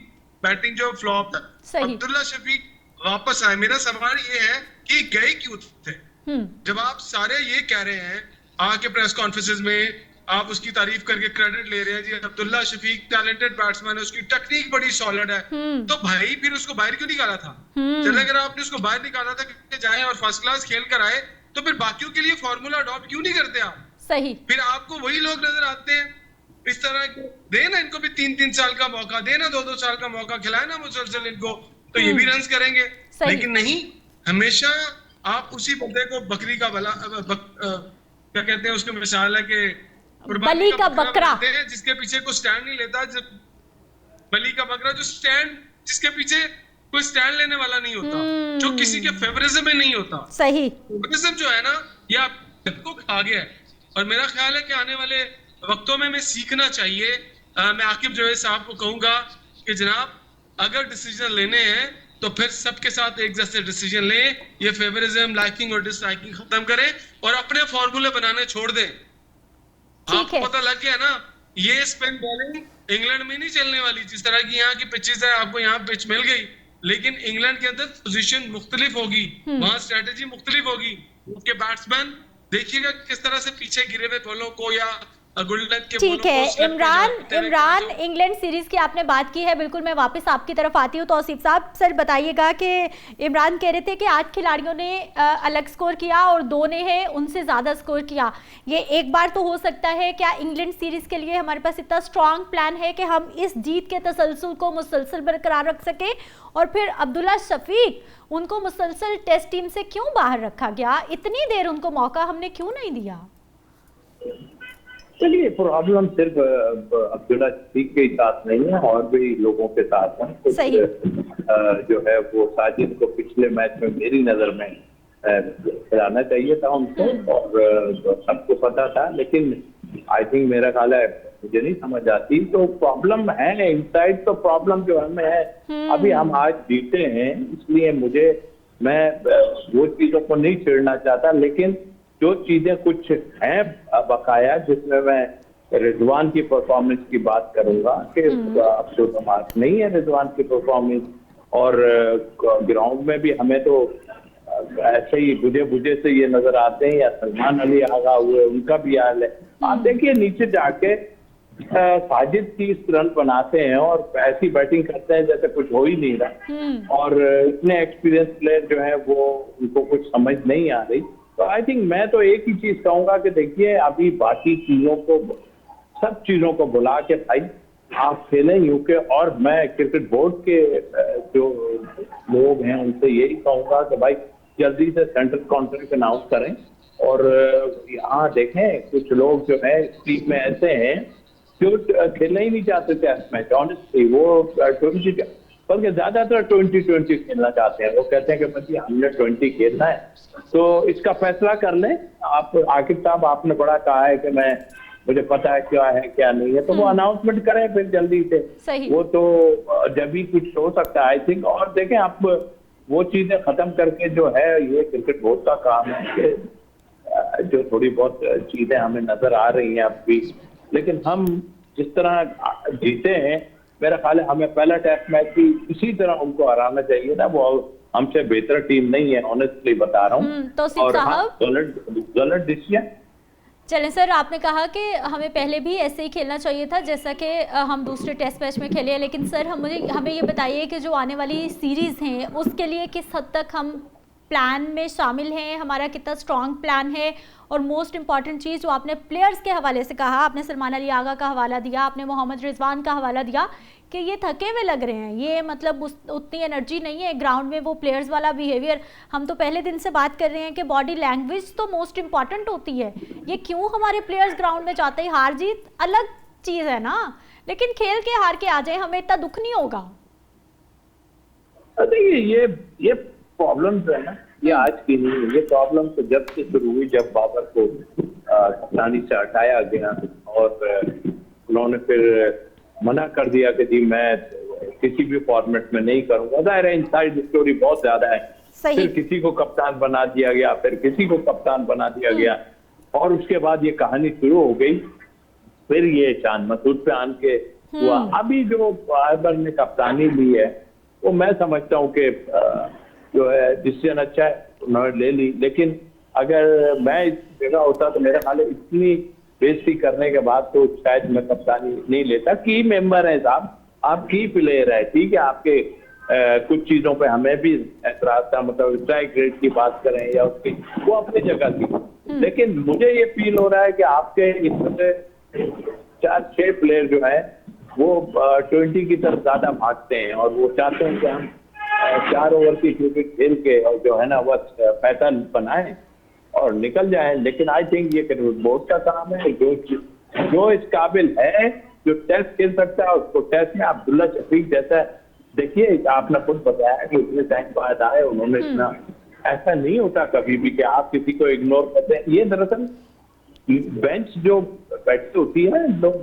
बैटिंग जो फ्लॉप है। अब्दुल्ला शफीक वापस आए, मेरा सवाल ये है कि गए क्यों थे? जब आप सारे ये कह रहे हैं आके प्रेस कॉन्फ्रेंसेस में, आप उसकी तारीफ करके क्रेडिट ले रहे हैं जी अब्दुल्ला शफीक टैलेंटेड बैट्समैन है, उसकी टेक्निक बड़ी सॉलिड है, तो भाई फिर उसको बाहर क्यों निकाला था? चलो अगर आपने उसको बाहर निकाला था कि जाए और फर्स्ट क्लास खेल कर आए, तो फिर बाकियों के लिए फॉर्मूला अडॉप्ट क्यों नहीं करते आप? सही। फिर आपको वही लोग नजर आते हैं इस तरह के, देना इनको भी 3-3 साल का मौका, देना 2-2 साल का मौका, खिलाए ना मुसलसल इनको, तो ये भी रन्स करेंगे। लेकिन नहीं, हमेशा आप उसी बंदे को बकरी का भला क्या कहते हैं उसको मिसाल है कि बली का बकरा, जिसके पीछे कोई स्टैंड नहीं लेता, बली का बकरा जो स्टैंड, जिसके पीछे कोई स्टैंड लेने वाला नहीं होता, जो किसी के फेवरिज्म में नहीं होता। सही। फेवरिज्म जो है ना, ये आपको खा गया है। और मेरा ख्याल है कि आने वाले वक्तों में हमें सीखना चाहिए। मैं आकिब जावेद साहब को कहूंगा कि जनाब अगर डिसीजन लेने हैं तो फिर सबके साथ एक जैसे डिसीजन लें, ये फेवरिज्म, लाइकिंग और डिसलाइकिंग खत्म करें और अपने फॉर्मूले बनाने छोड़ दें। आपको पता लग गया ना, ये स्पिन बॉलिंग इंग्लैंड में नहीं चलने वाली। जिस तरह की यहाँ की पिचेस है, आपको यहाँ पिच मिल गई, लेकिन इंग्लैंड के अंदर पोजीशन मुख्तलिफ होगी, वहां स्ट्रेटेजी मुख्तलिफ होगी। उसके बैट्समैन देखिएगा किस तरह से पीछे गिरे हुए बॉलों को या ठीक है। इमरान इंग्लैंड सीरीज की आपने बात की है, बिल्कुल मैं वापस आपकी तरफ आती हूँ। तौसीफ साहब सर बताइएगा कि इमरान कह रहे थे कि 8 खिलाड़ियों ने अलग स्कोर किया और 2 ने है उनसे ज़्यादा स्कोर किया। ये एक बार तो हो सकता है, क्या इंग्लैंड सीरीज के लिए हमारे पास इतना स्ट्रॉन्ग प्लान है कि हम इस जीत के तसलसल को मुसलसल बरकरार रख सके? और फिर अब्दुल्ला शफीक, उनको मुसलसल टेस्ट टीम से क्यों बाहर रखा गया? इतनी देर उनको मौका हमने क्यों नहीं दिया? चलिए, प्रॉब्लम सिर्फ अब्दुल्ला शफीक के साथ नहीं है, और भी लोगों के साथ है। सही। जो है वो साजिद को पिछले मैच में मेरी नजर में खिलाना चाहिए था उनको, और सबको पता था, लेकिन आई थिंक मेरा ख्याल है मुझे नहीं समझ आती। तो प्रॉब्लम है इनसाइड, तो प्रॉब्लम जो हमें है, अभी हम आज जीते हैं, इसलिए मैं वो चीजों को नहीं छेड़ना चाहता, लेकिन जो चीजें कुछ हैं बकाया, जिसमें मैं रिजवान की परफॉर्मेंस की बात करूंगा कि अब तो समाज नहीं है रिजवान की परफॉर्मेंस, और ग्राउंड में भी हमें तो ऐसे ही बुझे से ये नजर आते हैं, या सलमान अली आगा हुए उनका भी हाल है। आप देखिए नीचे जाके साजिद 30 रन बनाते हैं और ऐसी बैटिंग करते हैं जैसे कुछ हो ही नहीं रहा, और इतने एक्सपीरियंस प्लेयर जो है वो उनको कुछ समझ नहीं आ रही। तो आई थिंक मैं तो एक ही चीज कहूंगा कि देखिए अभी बाकी चीजों को, सब चीजों को बुला के भाई आप खेलें यूके, और मैं क्रिकेट बोर्ड के जो लोग हैं उनसे यही कहूंगा कि भाई जल्दी से सेंट्रल कॉन्ट्रैक्ट अनाउंस करें। और यहाँ देखें कुछ लोग जो है टीम में ऐसे हैं जो खेलना ही नहीं चाहते टेस्ट मैच, ऑनेस्टली वो 20 बल्कि ज्यादातर 20-20 खेलना चाहते हैं। वो कहते हैं कि भाई हमने 20 खेलना है, तो इसका फैसला कर लें आप। आकिब साहब आपने बड़ा कहा है कि मुझे पता है क्या है क्या नहीं है, तो वो अनाउंसमेंट करें फिर जल्दी से। वो तो जब भी कुछ हो सकता है आई थिंक। और देखें आप वो चीजें खत्म करके जो है, ये क्रिकेट बोर्ड का काम है कि जो थोड़ी बहुत चीजें हमें नजर आ रही हैं अब भी, लेकिन हम जिस तरह जीते हैं, मेरा ख्याल है हमें पहला टेस्ट मैच भी इसी तरह उनको हराना चाहिए था। वो हमसे बेहतर टीम नहीं है, ऑनेस्टली बता रहा हूँ। तो गलत डिसीजन। चलें सर, आपने कहा कि हमें पहले भी ऐसे ही खेलना चाहिए था जैसा कि हम दूसरे टेस्ट मैच में खेले, लेकिन सर हमें ये बताइए कि जो आने वाली सीरीज़ हैं उसके लिए किस हद तक हम प्लान में शामिल हैं, हमारा कितना स्ट्रॉन्ग प्लान है? और मोस्ट इंपॉर्टेंट चीज़ जो आपने प्लेयर्स के हवाले से कहा, आपने सलमान अली आगा का हवाला दिया, आपने मोहम्मद रिजवान का हवाला दिया कि ये थके हुए लग रहे हैं, ये मतलब उतनी एनर्जी नहीं है ग्राउंड में, वो प्लेयर्स वाला बिहेवियर। हम तो पहले दिन से बात कर रहे हैं कि बॉडी लैंग्वेज तो मोस्ट इम्पॉर्टेंट होती है। ये क्यों हमारे प्लेयर्स ग्राउंड में जाते हैं? हार जीत अलग चीज़ है ना, लेकिन खेल के हार के आ जाए हमें इतना दुख नहीं होगा। ये प्रॉब्लम है ना, ये आज की नहीं है। ये प्रॉब्लम तो जब से शुरू हुई, जब बाबर को कप्तानी से हटाया गया और उन्होंने फिर मना कर दिया कि जी मैं किसी भी फॉर्मेट में नहीं करूंगा। जाहिर है इनसाइड स्टोरी बहुत ज्यादा है। फिर किसी को कप्तान बना दिया गया, फिर किसी को कप्तान बना दिया गया, और उसके बाद ये कहानी शुरू हो गई फिर ये शान मसूद पे आन के हुआ। अभी जो बाबर ने कप्तानी ली है वो मैं समझता हूँ कि जो है डिसीजन अच्छा है, उन्होंने ले ली। लेकिन अगर मैं इस जगह होता तो मेरा ख्याल है इतनी बेइज्जती करने के बाद तो शायद मैं कप्तानी नहीं लेता। की मेंबर है साहब, आप की प्लेयर है, ठीक है, आपके कुछ चीजों पे हमें भी एतराज था, मतलब स्ट्राइक रेट की बात करें या उसकी, वो अपनी जगह थी। लेकिन मुझे ये फील हो रहा है कि आपके इसमें 4-6 प्लेयर जो है वो 20 की तरफ ज्यादा भागते हैं और वो चाहते हैं कि हम 4 ओवर की क्रिकेट खेल के और जो है ना वो पैटर्न बनाए और निकल जाए। लेकिन आई थिंक ये बोर्ड का काम है, जो इस काबिल है, जो टेस्ट खेल सकता है उसको टेस्ट में। अब्दुल्ला शफीक जैसा देखिए, आपने खुद बताया कि उतने टाइम बाद आए, उन्होंने इतना, ऐसा नहीं होता कभी भी कि आप किसी को इग्नोर करते हैं। ये दरअसल बेंच जो बैठती होती है, लोग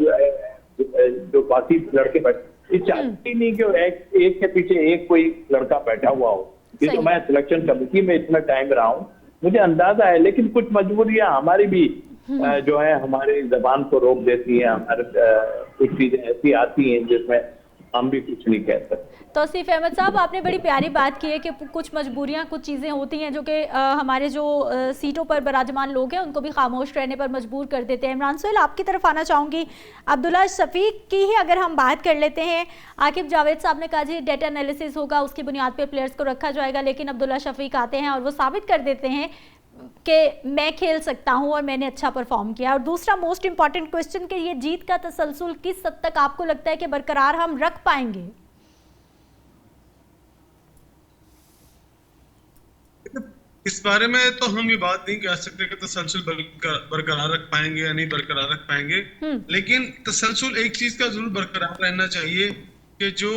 जो बाकी लड़के बैठे, ये चाहती नहीं कि एक के पीछे एक कोई लड़का बैठा हुआ हो। ये तो मैं सिलेक्शन कमेटी में इतना टाइम रहा हूँ, मुझे अंदाजा है। लेकिन कुछ मजबूरियां हमारी भी जो है हमारी जबान को रोक देती है, हमारे कुछ चीजें ऐसी आती हैं जिसमें हम भी कुछ नहीं कह सकते। तौसीफ अहमद साहब, आपने बड़ी प्यारी बात की है कि कुछ मजबूरियां, कुछ चीज़ें होती हैं जो कि हमारे जो सीटों पर विराजमान लोग हैं उनको भी खामोश रहने पर मजबूर कर देते हैं। इमरान सोहेल, आपकी तरफ आना चाहूँगी। अब्दुल्ला शफीक की ही अगर हम बात कर लेते हैं, आकिब जावेद साहब ने कहा जी डेटा एनालिसिस होगा, उसकी बुनियाद पर प्लेयर्स को रखा जाएगा, लेकिन अब्दुल्ला शफीक आते हैं और वो साबित कर देते हैं कि मैं खेल सकता हूं और मैंने अच्छा परफॉर्म किया। और दूसरा मोस्ट इंपॉर्टेंट क्वेश्चन कि ये जीत का तसलसल किस हद तक आपको लगता है कि बरकरार हम रख पाएंगे? इस बारे में तो हम ये बात नहीं कह सकते कि तसलसल बरकरार रख पाएंगे या नहीं बरकरार रख पाएंगे, लेकिन तसलसल एक चीज का जरूर बरकरार रहना चाहिए कि जो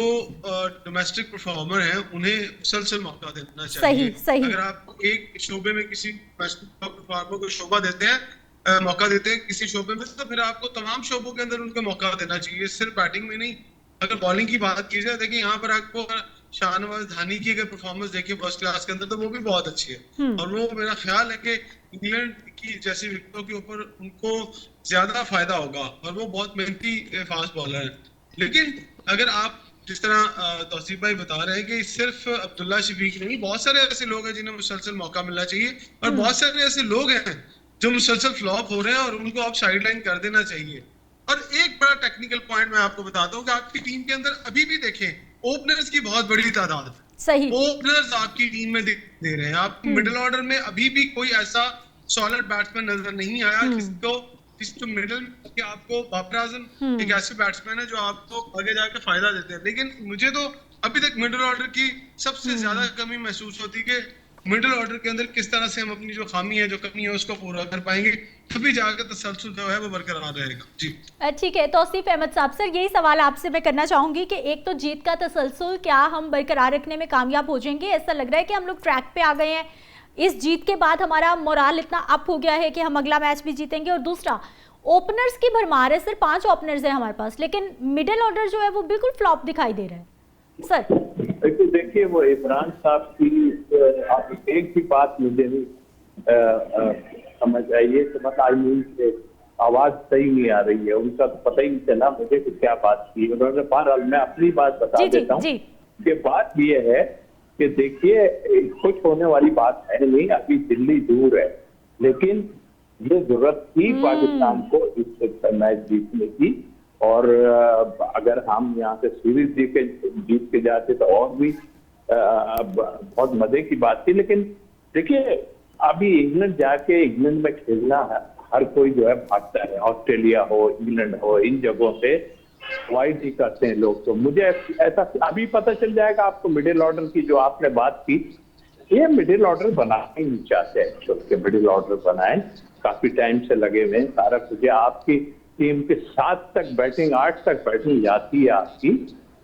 डोमेस्टिक परफॉर्मर हैं उन्हें मुसलसल मौका देना चाहिए। सही। अगर आप एक शोबे में किसी डोमेस्टिक परफॉर्मर को शोबा देते हैं, मौका देते हैं किसी शोबे में, तो फिर आपको तमाम शोबों के अंदर उनको मौका देना चाहिए, सिर्फ बैटिंग में नहीं। अगर बॉलिंग की बात की जाए, देखिए यहाँ पर आपको शाहनवाज धानी की अगर परफॉर्मेंस देखिए फर्स्ट क्लास के अंदर, तो वो भी बहुत अच्छी है। और वो मेरा ख्याल है कि इंग्लैंड की जैसी विकेटों के ऊपर उनको ज्यादा फायदा होगा, और वो बहुत मेहनती फास्ट बॉलर है। लेकिन अगर आप जिस तरह तौसीफ भाई बता रहे हैं कि सिर्फ अब्दुल्ला शफीक नहीं, बहुत सारे ऐसे लोग हैं जिन्हें मुसलसल मौका मिलना चाहिए, और बहुत सारे ऐसे लोग हैं जो मुसलसल फ्लॉप हो रहे हैं और उनको आप साइडलाइन कर देना चाहिए। और एक बड़ा टेक्निकल पॉइंट मैं आपको बताता हूँ कि आपकी टीम के अंदर अभी भी देखें ओपनर्स की बहुत बड़ी तादाद है। सही, ओपनर्स आपकी टीम में दे रहे हैं। आप मिडिल ऑर्डर में अभी भी कोई ऐसा सॉलिड बैट्समैन नजर नहीं आया जिसको मिडिल के आपको बाबर आजम एक ऐसे बैट्समैन है जो आपको आगे जाकर फायदा देते हैं। लेकिन मुझे तो अभी तक मिडिल ऑर्डर की सबसे ज्यादा कमी महसूस होती है कि मिडिल ऑर्डर के अंदर किस तरह से हम अपनी जो खामी है, जो कमी है, उसको पूरा कर पाएंगे, तभी जाकर तसलसल जो है वो बरकरार रहेगा। जी ठीक है। तौसीफ अहमद साहब, सर यही सवाल आपसे मैं करना चाहूंगी कि एक तो जीत का तसलसल क्या हम बरकरार रखने में कामयाब हो जाएंगे? ऐसा लग रहा है कि हम लोग ट्रैक पे आ गए हैं, इस जीत के बाद हमारा मोराल इतना अप हो गया है कि हम अगला मैच भी जीतेंगे। और दूसरा, ओपनर्स की भरमार है, सिर्फ 5 ओपनर्स है हमारे पास, लेकिन मिडिल ऑर्डर जो है वो बिल्कुल फ्लॉप दिखाई दे रहा है। सर देखिए, वो इमरान साहब की आप एक भी बात मुझे नहीं समझ आई है कि मतलब आई मीन से आवाज सही नहीं आ रही है, उनका तो पता ही नहीं चला मुझे कि क्या बात की उन्होंने। बहरहाल मैं अपनी बात बता देता हूँ कि बात ये है कि देखिए, खुश होने वाली बात है नहीं, अभी दिल्ली दूर है, लेकिन ये जरूरत थी पाकिस्तान को इस मैच जीतने की। और अगर हम यहाँ से सीरीज जीत के जाते तो और भी बहुत मजे की बात थी। लेकिन देखिए, अभी इंग्लैंड जाके इंग्लैंड में खेलना है, हर कोई जो है भागता है, ऑस्ट्रेलिया हो, इंग्लैंड हो, इन जगहों से अवॉइड ही करते हैं लोग। तो मुझे ऐसा अभी पता चल जाएगा आपको। मिडिल ऑर्डर की जो आपने बात की, ये मिडिल ऑर्डर बनाना ही नहीं चाहते एक्चुअली, मिडिल ऑर्डर बनाए, काफी टाइम से लगे हुए हैं सारा कुछ। आपकी टीम के 7 तक बैटिंग, 8 तक बैटिंग जाती है आपकी,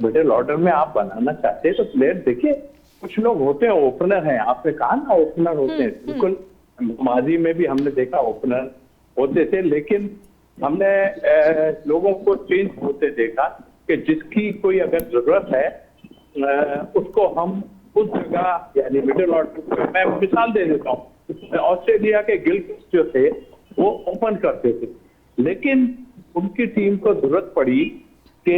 मिडिल ऑर्डर में आप बनाना चाहते हैं तो प्लेयर देखिए, कुछ लोग होते हैं ओपनर हैं, आपने कहा ना ओपनर होते हैं, बिल्कुल माजी में भी हमने देखा ओपनर होते थे, लेकिन हमने लोगों को चेंज होते देखा कि जिसकी कोई अगर जरूरत है उसको हम उस जगह, यानी मिडिल ऑर्डर। मैं मिसाल दे देता हूँ, ऑस्ट्रेलिया के गिलक्रिस्ट जो थे वो ओपन करते थे, लेकिन उनकी टीम को जरूरत पड़ी कि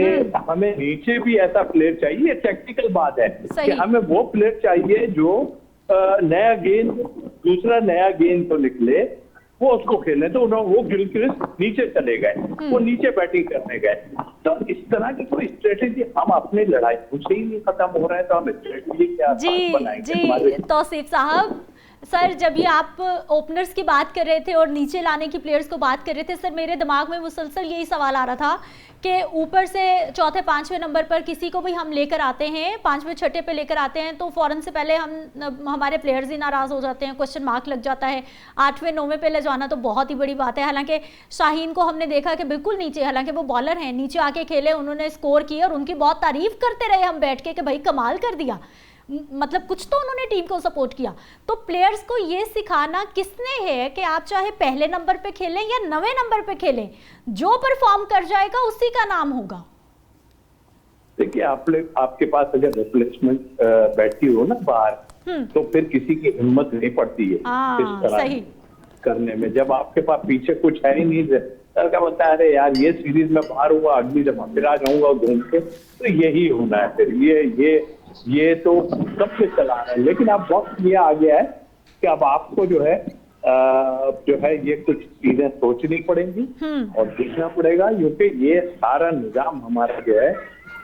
हमें नीचे भी ऐसा प्लेयर चाहिए, टेक्निकल बात है कि हमें वो प्लेयर चाहिए जो नया गेंद, दूसरा नया गेंद तो निकले वो उसको खेले, तो वो गिलक्रिस्ट नीचे चले गए, वो नीचे बैटिंग करने गए। तो इस तरह की कोई स्ट्रेटेजी हम अपनी लड़ाई उनसे ही नहीं खत्म हो रहा है, तो हम स्ट्रेटेजी क्या बनाएंगे? जी तौसीफ साहब, सर जब ये आप ओपनर्स की बात कर रहे थे और नीचे लाने की प्लेयर्स को बात कर रहे थे, सर मेरे दिमाग में मुसलसल यही सवाल आ रहा था कि ऊपर से चौथे पांचवें नंबर पर किसी को भी हम लेकर आते हैं, पांचवें छठे पे लेकर आते हैं, तो फौरन से पहले हमारे प्लेयर्स ही नाराज हो जाते हैं, क्वेश्चन मार्क लग जाता है। आठवें नौवें पे ले जाना तो बहुत ही बड़ी बात है। हालांकि शाहीन को हमने देखा कि बिल्कुल नीचे, हालांकि वो बॉलर हैं, नीचे आके खेले, उन्होंने स्कोर किया और उनकी बहुत तारीफ करते रहे हम बैठ के कि भाई कमाल कर दिया, मतलब कुछ तो उन्होंने टीम को सपोर्ट किया। तो प्लेयर्स को ये सिखाना किसने है कि आप चाहे पहले नंबर पे खेलें या 9वें नंबर पे खेलें, जो परफॉर्म कर जाएगा उसी का नाम होगा। देखिए आपके पास अगर रिप्लेसमेंट बैठी हो ना बाहर, तो फिर किसी की हिम्मत नहीं पड़ती है इस तरह सही करने में। जब आपके पास पीछे कुछ है ही नहीं, लड़का बोलता है अरे यार ये सीरीज में बाहर हुआ, अगली दफा फिर आ जाऊंगा घूम के, तो यही होना है फिर। ये तो सब कुछ चला रहा है, लेकिन अब वक्त ये आ गया है कि अब आपको जो है ये कुछ चीजें सोचनी पड़ेंगी और देखना पड़ेगा, क्योंकि ये सारा निजाम हमारा जो है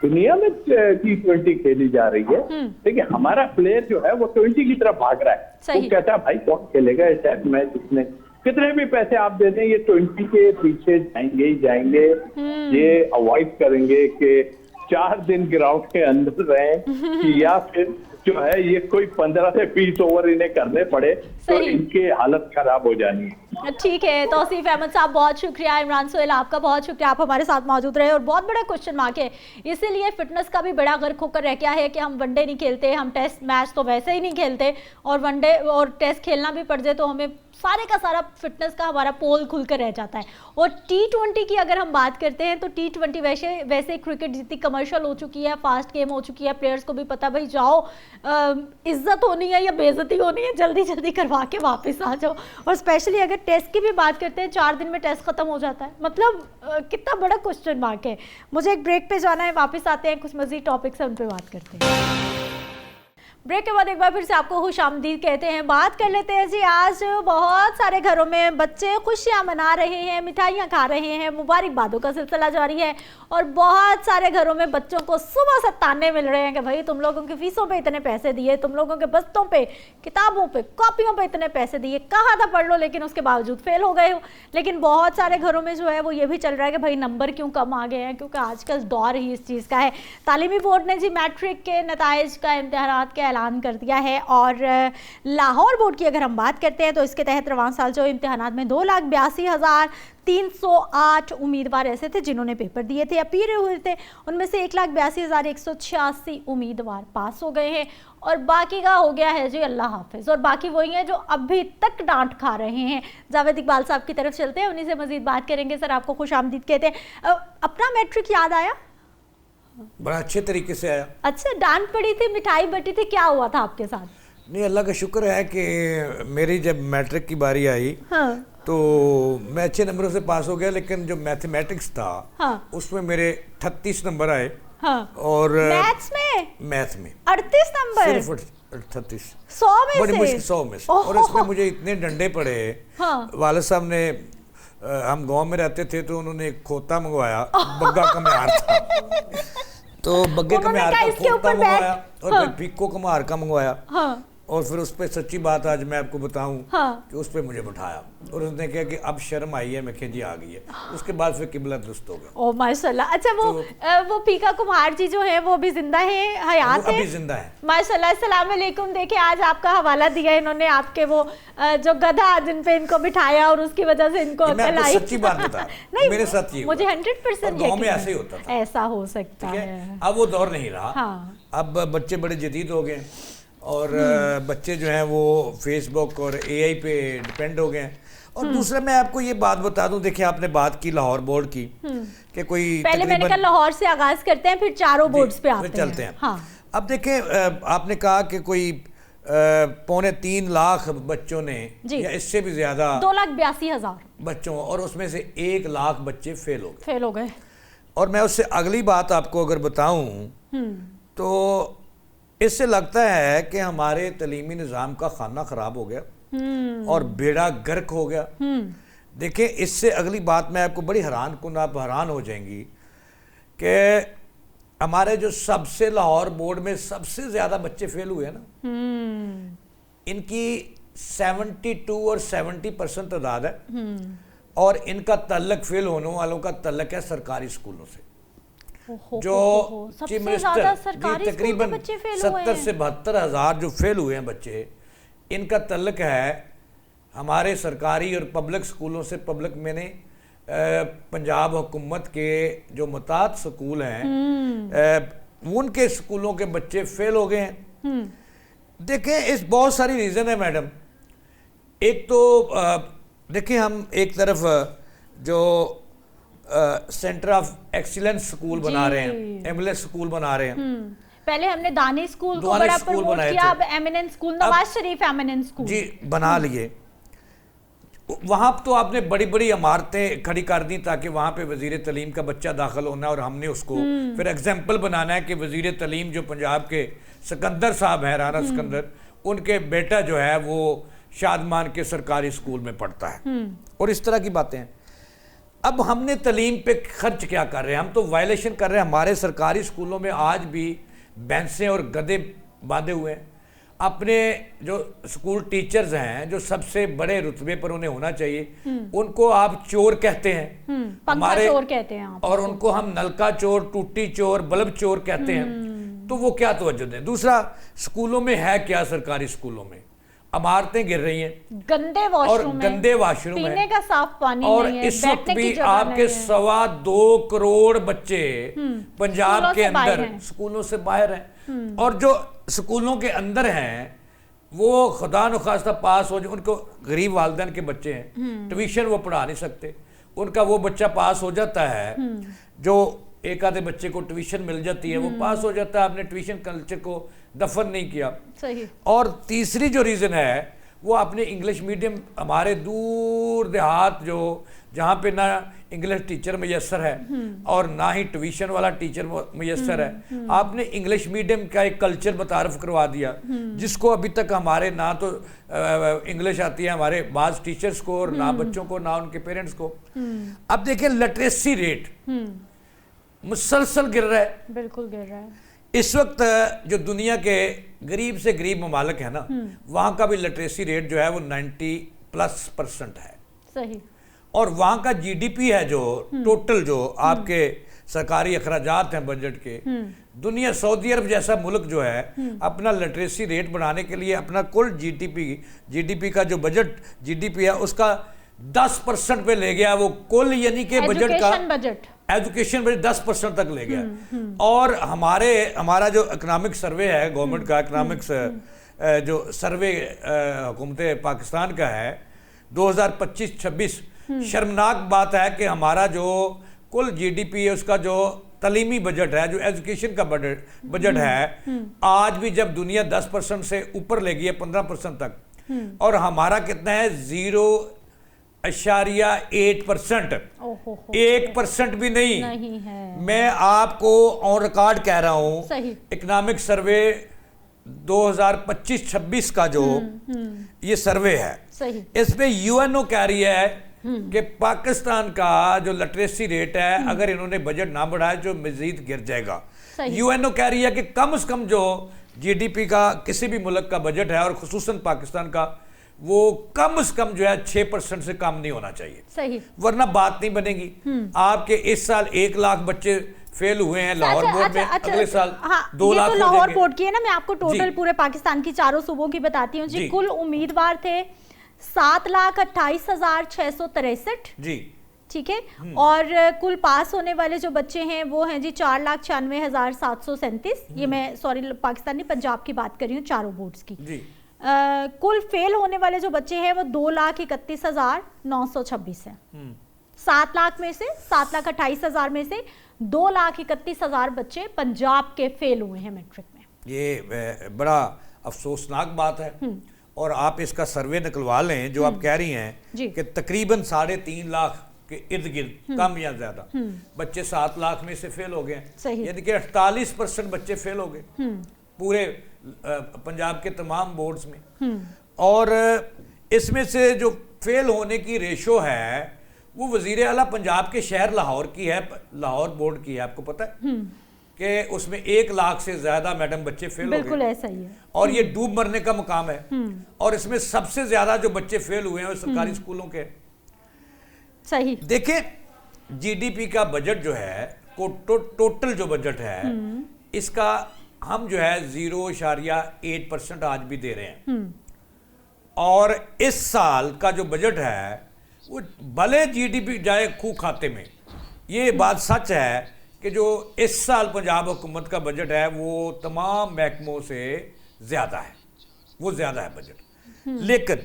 दुनिया में T20 खेली जा रही है। देखिए हमारा प्लेयर जो है वो 20 की तरफ भाग रहा है, वो कहता है भाई कौन खेलेगा इस टेस्ट मैच, इसमें कितने भी पैसे आप दे दें ये 20 के पीछे जाएंगे ही जाएंगे। ये अवॉइड करेंगे कि 4 दिन ग्राउंड के अंदर रहे या फिर जो है ये कोई 15 से 20 ओवर इन्हें करने पड़े, तो इनकी हालत खराब हो जानी है। ठीक है तौसीफ अहमद साहब, बहुत शुक्रिया। इमरान सोहेल आपका बहुत शुक्रिया, आप हमारे साथ मौजूद रहे। और बहुत बड़ा क्वेश्चन मार्क है, इसीलिए फिटनेस का भी बड़ा गर्क होकर रह गया है कि हम वनडे नहीं खेलते, हम टेस्ट मैच तो वैसे ही नहीं खेलते, और वनडे और टेस्ट खेलना भी पड़ जाए तो हमें सारे का सारा फिटनेस का हमारा पोल खुलकर रह जाता है। और T20 की अगर हम बात करते हैं तो T20 वैसे क्रिकेट जितनी कमर्शियल हो चुकी है, फास्ट गेम हो चुकी है, प्लेयर्स को भी पता भाई जाओ इज्जत होनी है या बेइज्जती होनी है, जल्दी जल्दी करवा के वापस आ जाओ। और स्पेशली अगर टेस्ट की भी बात करते हैं, 4 दिन में टेस्ट खत्म हो जाता है, मतलब कितना बड़ा क्वेश्चन मार्क है। मुझे एक ब्रेक पे जाना है, वापस आते हैं, कुछ मजीद टॉपिक्स है उन पर बात करते हैं। ब्रेक के बाद एक बार फिर से आपको खुशामदीद कहते हैं। बात कर लेते हैं जी, आज बहुत सारे घरों में बच्चे खुशियां मना रहे हैं, मिठाइयां खा रहे हैं, मुबारकबादों का सिलसिला जारी है, और बहुत सारे घरों में बच्चों को सुबह से ताने मिल रहे हैं कि भाई तुम लोगों की फीसों पे इतने पैसे दिए, तुम लोगों के बस्तों पे, किताबों पे, कॉपियों पे इतने पैसे दिए, कहा था पढ़ लो लेकिन उसके बावजूद फेल हो गए हो। लेकिन बहुत सारे घरों में जो है वो ये भी चल रहा है कि भाई नंबर क्यों कम आ गए हैं, क्योंकि आजकल दौर ही इस चीज़ का है। तालीमी बोर्ड ने जी मैट्रिक के नताइज का इम्तिहानात का ऐलान कर दिया है, और लाहौर बोर्ड की अगर हम बात करते हैं तो इसके तहत रवान साल जो इम्तिहानात में 2,82,308 उम्मीदवार ऐसे थे जिन्होंने पेपर दिए थे, अपीयर हुए थे, उनमें से 1,82,186 उम्मीदवार पास हो गए हैं, और बाकी का हो गया है जी अल्लाह हाफिज। और बाकी वही हैं जो अभी तक डांट खा रहे हैं। जावेद इकबाल साहब की तरफ चलते हैं, उन्हीं से मजीद बात करेंगे। सर आपको खुशामदीद कहते हैं। अपना मैट्रिक याद आया? बड़ा अच्छे तरीके से आया। अच्छा, डांट पड़ी थी, मिठाई बटी थी, क्या हुआ था आपके साथ? नहीं, अल्लाह का शुक्र है कि मेरी जब मैट्रिक की बारी आई, हाँ। तो मैं अच्छे नंबरों से पास हो गया, लेकिन जो मैथमेटिक्स था, हाँ। उसमें मेरे 38 नंबर आए। हाँ। और मैथ में 38 नंबर, सिर्फ 38, 100 में से, बड़ी मुश्किल 100 में से। और इसमें मुझे इतने डंडे पड़े। हाँ। वालिद साहब ने, हम गांव में रहते थे तो उन्होंने एक खोता मंगवाया, बग्गा का म्यार था, तो बग्गे का म्यार का खोता मंगवाया, और फिर पीको का म्यार का मंगवाया। हाँ। और फिर उस पर सच्ची बात आज मैं आपको बताऊं, हाँ। कि उस पर मुझे बिठाया और उसने कहा कि अब शर्म आई है, मैं कहा जी आ गई है। उसके बाद फिर किबला दुरुस्त हो गया। ओ माशाल्लाह। अच्छा, वो पीका कुमार जी जो है वो भी जिंदा है, हयात है? अभी जिंदा है माशाल्लाह। अस्सलाम वालेकुम। देखिए आज आपका हवाला दिया इन्होंने, आपके वो जो गधा जिन पे इनको बिठाया और उसकी वजह से इनको अकल आई। सच्ची बात बता, नहीं मेरे साथ ये मुझे 100% गाँव में ऐसे ही होता था। ऐसा हो सकता है। अब वो दौर नहीं रहा। अब बच्चे बड़े जदीद हो गए, और बच्चे जो हैं वो फेसबुक और AI पे डिपेंड हो गए हैं। और दूसरा मैं आपको ये बात बता दूं, देखिए आपने बात की लाहौर बोर्ड की, कि कोई पहले मैंने कहा लाहौर से आगाज करते हैं, फिर चारों बोर्ड्स पे आते हैं, चलते हैं। हाँ। अब देखें, आपने कहा कि कोई 3.25 लाख बच्चों ने जी। या इससे भी ज्यादा 2,82,000 बच्चों, और उसमें से 1 लाख बच्चे फेल हो गए। गए। और मैं उससे अगली बात आपको अगर बताऊं तो इससे लगता है कि हमारे तलीमी निज़ाम का खाना ख़राब हो गया और बेड़ा गर्क हो गया। देखिए, इससे अगली बात मैं आपको बड़ी हैरान आप हैरान हो जाएंगी कि हमारे जो सबसे लाहौर बोर्ड में सबसे ज़्यादा बच्चे फेल हुए ना, इनकी 72 और 70% तादाद है और इनका तल्लक फेल होने वालों का तल्लक है सरकारी स्कूलों से। जो चीफ मिनिस्टर तकरीबन 70 से 72 हज़ार जो फेल हुए हैं बच्चे, इनका तल्लक है हमारे सरकारी और पब्लिक स्कूलों से। पब्लिक मैंने पंजाब हुकूमत के जो मुताद स्कूल हैं उनके स्कूलों के बच्चे फेल हो गए हैं। देखें, इस बहुत सारी रीज़न है मैडम। एक तो देखिए, हम एक तरफ जो सेंटर ऑफ एक्सीलेंस स्कूल बना रहे हैं, एमएलएस स्कूल बना रहे हैं। पहले हमने दानी स्कूल को बड़ा प्रमोट किया, अब eminence school, Nawaz Sharif eminence school जी बना लिए। वहाँ तो आपने बड़ी बड़ी इमारतें खड़ी कर दी ताकि वहाँ पे वजीर तलीम का बच्चा दाखिल होना है और हमने उसको फिर एग्जाम्पल बनाना है कि वजीर तलीम जो पंजाब के सिकंदर साहब हैं, राना सिकंदर, उनके बेटा जो है वो शादमान के सरकारी स्कूल में पढ़ता है और इस तरह की बातें हैं। अब हमने तलीम पे खर्च क्या कर रहे हैं? हम तो वायलेशन कर रहे हैं। हमारे सरकारी स्कूलों में आज भी भैंसें और गधे बांधे हुए हैं। अपने जो स्कूल टीचर्स हैं, जो सबसे बड़े रुतबे पर उन्हें होना चाहिए, उनको आप चोर कहते हैं, हमारे चोर कहते हैं आप, और उनको हम नलका चोर, टूटी चोर, बल्ब चोर कहते हैं। तो वो क्या तवज्जो दें? दूसरा, स्कूलों में है क्या? सरकारी स्कूलों में इमारतें गिर रही हैं, गंदे वॉशरूम, गंदे वॉशरूम, पीने का साफ पानी और नहीं है, इस वक्त भी आपके 2.25 करोड़ बच्चे पंजाब के अंदर स्कूलों से बाहर हैं। और जो स्कूलों के अंदर हैं वो खुदा नुखास्ता पास हो जाए, उनको गरीब वालिदैन के बच्चे हैं, ट्यूशन वो पढ़ा नहीं सकते, उनका वो बच्चा पास हो जाता है, जो एक आधे बच्चे को ट्यूशन मिल जाती है वो पास हो जाता है। आपने ट्यूशन कल्चर को दफन नहीं किया। सही। और तीसरी जो रीज़न है वो आपने इंग्लिश मीडियम, हमारे दूर देहात जो जहाँ पे ना इंग्लिश टीचर मैसर है और ना ही ट्यूशन वाला टीचर मैसर है, आपने इंग्लिश मीडियम का एक कल्चर मुतारफ करवा दिया जिसको अभी तक हमारे ना तो इंग्लिश आती है हमारे बाज़ टीचर्स को और ना बच्चों को, ना उनके पेरेंट्स को। अब देखिए, लिटरेसी रेट मुसलसल गिर रहा है, बिल्कुल गिर रहा है। इस वक्त जो दुनिया के गरीब से गरीब ममालिक है ना, वहाँ का भी लिटरेसी रेट जो है वो 90+ % है। सही। और वहाँ का जीडीपी है जो टोटल जो आपके सरकारी अखराजात हैं बजट के, दुनिया सऊदी अरब जैसा मुल्क जो है अपना लिटरेसी रेट बढ़ाने के लिए अपना कुल जीडीपी का जो बजट जीडीपी है उसका 10% पे ले गया वो कुल, यानी कि बजट का एजुकेशन बजट 10% तक ले गया। और हमारा जो इकोनॉमिक सर्वे है गवर्नमेंट का, इकोनॉमिक्स जो सर्वे हुकूमत पाकिस्तान का है 2025-26, शर्मनाक बात है कि हमारा जो कुल जीडीपी है उसका जो तलीमी बजट है, जो एजुकेशन का बजट है, आज भी जब दुनिया 10% से ऊपर ले गई है 15% तक, और हमारा कितना है 0.8%, 1% भी नहीं है। मैं आपको ऑन रिकॉर्ड कह रहा हूं, इकोनॉमिक सर्वे 2025-26 का जो ये सर्वे है, इसमें यूएनओ कह रही है कि पाकिस्तान का जो लिटरेसी रेट है अगर इन्होंने बजट ना बढ़ाया जो मजीद गिर जाएगा। यूएनओ कह रही है कि कम से कम जो जीडीपी का किसी भी मुल्क का बजट है और खुसूसन पाकिस्तान का, वो कम से कम जो है 6% से कम नहीं होना चाहिए। सही। वरना बात नहीं बनेगी। आपके इस साल 1 लाख बच्चे फेल हुए हैं लाहौर बोर्ड में, अगले साल 2 लाख तो लाहौर बोर्ड की है ना, मैं आपको टोटल पूरे पाकिस्तान की चारों सूबों की बताती हूँ जी। कुल उम्मीदवार थे 7,28,663 जी, ठीक है। और कुल पास होने वाले जो बच्चे हैं वो हैं जी 4,96,737। ये मैं सॉरी पाकिस्तानी पंजाब की बात कर रही हूँ, चारों बोर्ड्स की जी। कुल फेल होने वाले जो बच्चे हैं वो 2,31,926 है। 7 लाख में से 7,28,000 में से 2,31,000 बच्चे पंजाब के फेल हुए हैं मैट्रिक में। ये बड़ा अफसोसनाक बात है। और आप इसका सर्वे निकलवा लें जो आप कह रही हैं कि तकरीबन 3.5 लाख के इर्द गिर्द, कम या ज्यादा, बच्चे 7 लाख में से फेल हो गए, यानी कि 48% बच्चे फेल हो गए पूरे पंजाब के तमाम बोर्ड्स में। और इसमें से जो फेल होने की रेशो है वो वजीर आला पंजाब के शहर लाहौर की है, लाहौर बोर्ड की है, आपको पता है कि उसमें 1 लाख से ज्यादा मैडम बच्चे फेल हो गए। बिल्कुल ऐसा ही है। और ये डूब मरने का मुकाम है। और इसमें सबसे ज्यादा जो बच्चे फेल हुए हैं वो सरकारी स्कूलों के। सही देखिए जीडीपी का बजट जो है टोटल जो बजट है इसका हम जो है 0.8% आज भी दे रहे हैं। और इस साल का जो बजट है वो भले जीडीपी जाए खूह खाते में, ये बात सच है कि जो इस साल पंजाब हुकूमत का बजट है वो तमाम महकमों से ज्यादा है, वो ज्यादा है बजट। लेकिन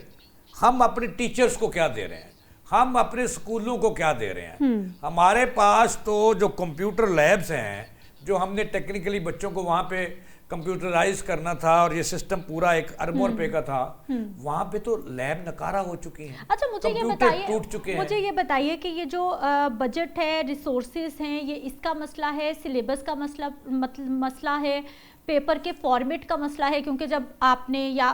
हम अपने टीचर्स को क्या दे रहे हैं, हम अपने स्कूलों को क्या दे रहे हैं? हमारे पास तो जो कंप्यूटर लैब्स हैं, जो हमने टेक्निकली बच्चों को वहां पे कंप्यूटराइज करना था और ये सिस्टम पूरा 1 अरब रुपए का था, वहां पे तो लैब नकारा हो चुकी हैं। अच्छा मुझे ये बताइए, टूट चुके हैं। मुझे ये बताइए कि ये जो बजट है, रिसोर्सेज हैं, ये इसका मसला है, सिलेबस का मसला है, पेपर के फॉर्मेट का मसला है? क्योंकि जब आपने या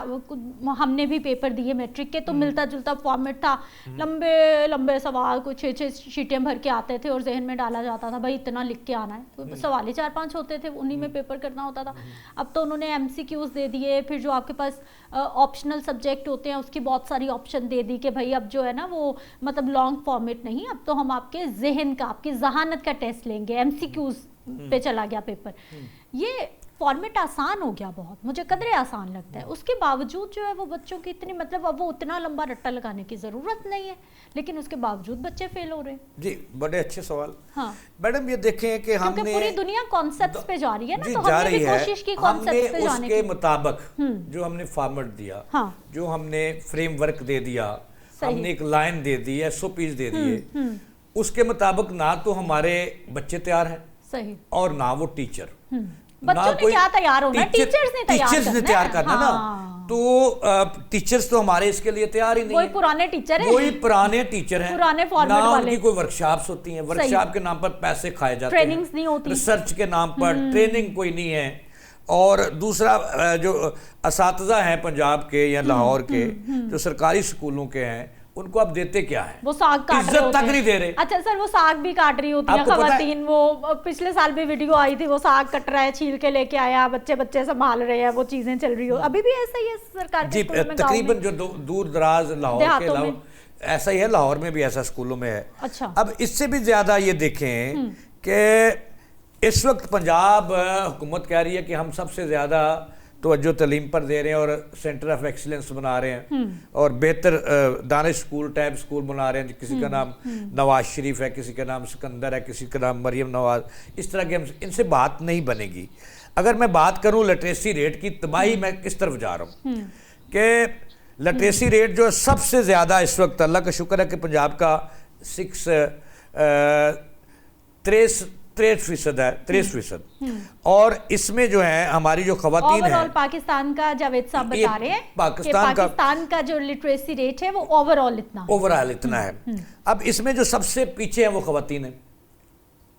हमने भी पेपर दिए मैट्रिक के तो मिलता जुलता फॉर्मेट था, लंबे लंबे सवाल कुछ 6 शीटें भर के आते थे और जहन में डाला जाता था भाई इतना लिख के आना है, तो सवाल ही 4-5 होते थे, उन्हीं में पेपर करना होता था। अब तो उन्होंने MCQs दे दिए, फिर जो आपके पास ऑप्शनल सब्जेक्ट होते हैं उसकी बहुत सारी ऑप्शन दे दी कि भाई अब जो है ना वो मतलब लॉन्ग फॉर्मेट नहीं, अब तो हम आपके जहन का, आपकी जहानत का टेस्ट लेंगे, MCQs पे चला गया पेपर। ये फॉर्मेट आसान हो गया बहुत, मुझे कदरे आसान लगता है। उसके बावजूद जो है वो बच्चों की इतनी मतलब अब वो उतना लंबा रट्टा लगाने की ज़रूरत नहीं है, लेकिन उसके बावजूद बच्चे फेल हो रहे हैं। जी बड़े अच्छे सवाल। हाँ मैडम ये देखें कि हमने पूरी दुनिया कॉन्सेप्ट्स पे जा रही है ना, तो हमने भी कोशिश की कॉन्सेप्ट्स पे जाने की। उसके मुताबिक जो हमने फॉर्मेट दिया, जो हमने फ्रेमवर्क दे दिया, हमने एक लाइन दे दी, SOPs दे दिए, उसके मुताबिक ना तो हमारे बच्चे तैयार हैं सही और ना वो टीचर। बच्चों ने क्या तैयार होना, टीचर्स ने तैयार करना ना। तो टीचर्स तो हमारे इसके लिए तैयार ही नहीं, वही पुराने टीचर हैं, वही पुराने टीचर हैं, पुराने फॉर्मेट वाले। उनकी कोई वर्कशॉप्स होती हैं, वर्कशॉप के नाम पर पैसे खाए जाते हैं, ट्रेनिंग्स नहीं होती, रिसर्च के नाम पर ट्रेनिंग कोई नहीं है। और दूसरा जो असातिज़ा हैं पंजाब के या लाहौर के जो सरकारी स्कूलों के हैं, उनको आप देते क्या है? वो साग काट इज्जत तक नहीं दे रहे। अच्छा सर, वो साग भी काट रही होती है खवातीन, वो पिछले साल भी वीडियो आई थी, वो साग कट रहा है, छील के लेके आया, बच्चे संभाल रहे हैं, वो चीजें चल रही हो। अभी भी ऐसा ही है सरकार के स्कूलों में, तकरीबन जो दूर दराज लाहौर के अलावा ऐसा ही है, लाहौर में भी ऐसा स्कूलों में है। अच्छा अब इससे भी ज्यादा ये देखें कि इस वक्त पंजाब हुकूमत कह रही है कि हम सबसे ज्यादा तवज्जो तालीम पर दे रहे हैं और सेंटर ऑफ एक्सीलेंस बना रहे हैं और बेहतर दानिश स्कूल टाइप स्कूल बना रहे हैं। किसी का नाम नवाज शरीफ है, किसी का नाम सिकंदर है, किसी का नाम मरियम नवाज। इस तरह के इनसे बात नहीं बनेगी। अगर मैं बात करूं लिटरेसी रेट की, तबाही मैं किस तरफ जा रहा हूं कि लिटरेसी रेट जो सबसे ज़्यादा इस वक्त, अल्लाह का शुक्र है कि पंजाब का 63% है, 63%। और इसमें जो है हमारी जो खवातीन है, पाकिस्तान का जावेद साहब बता रहे हैं पाकिस्तान का जो लिटरेसी रेट है वो ओवरऑल इतना है। अब इसमें जो सबसे पीछे है वो खवातीन है,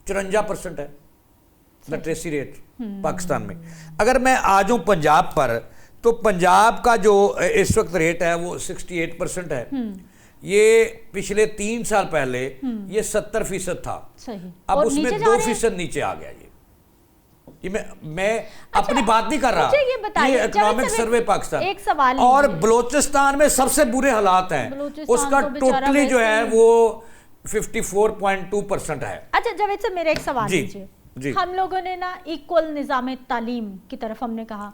54% है लिटरेसी रेट पाकिस्तान में। अगर मैं आ जाऊं पंजाब पर, तो पंजाब का जो इस वक्त रेट है वो 68% है। ये पिछले 3 साल पहले ये 70% था, अब उसमें 2% नीचे आ गया। ये मैं अपनी बात नहीं कर रहा, ये इकोनॉमिक सर्वे पाकिस्तान। एक सवाल और बलोचिस्तान में सबसे बुरे हालात हैं, उसका टोटली जो है वो 54.2% है। अच्छा जावेद साहब, मेरा एक सवाल लीजिए। हम लोगों ने ना इक्वल निज़ाम तालीम की तरफ हमने कहा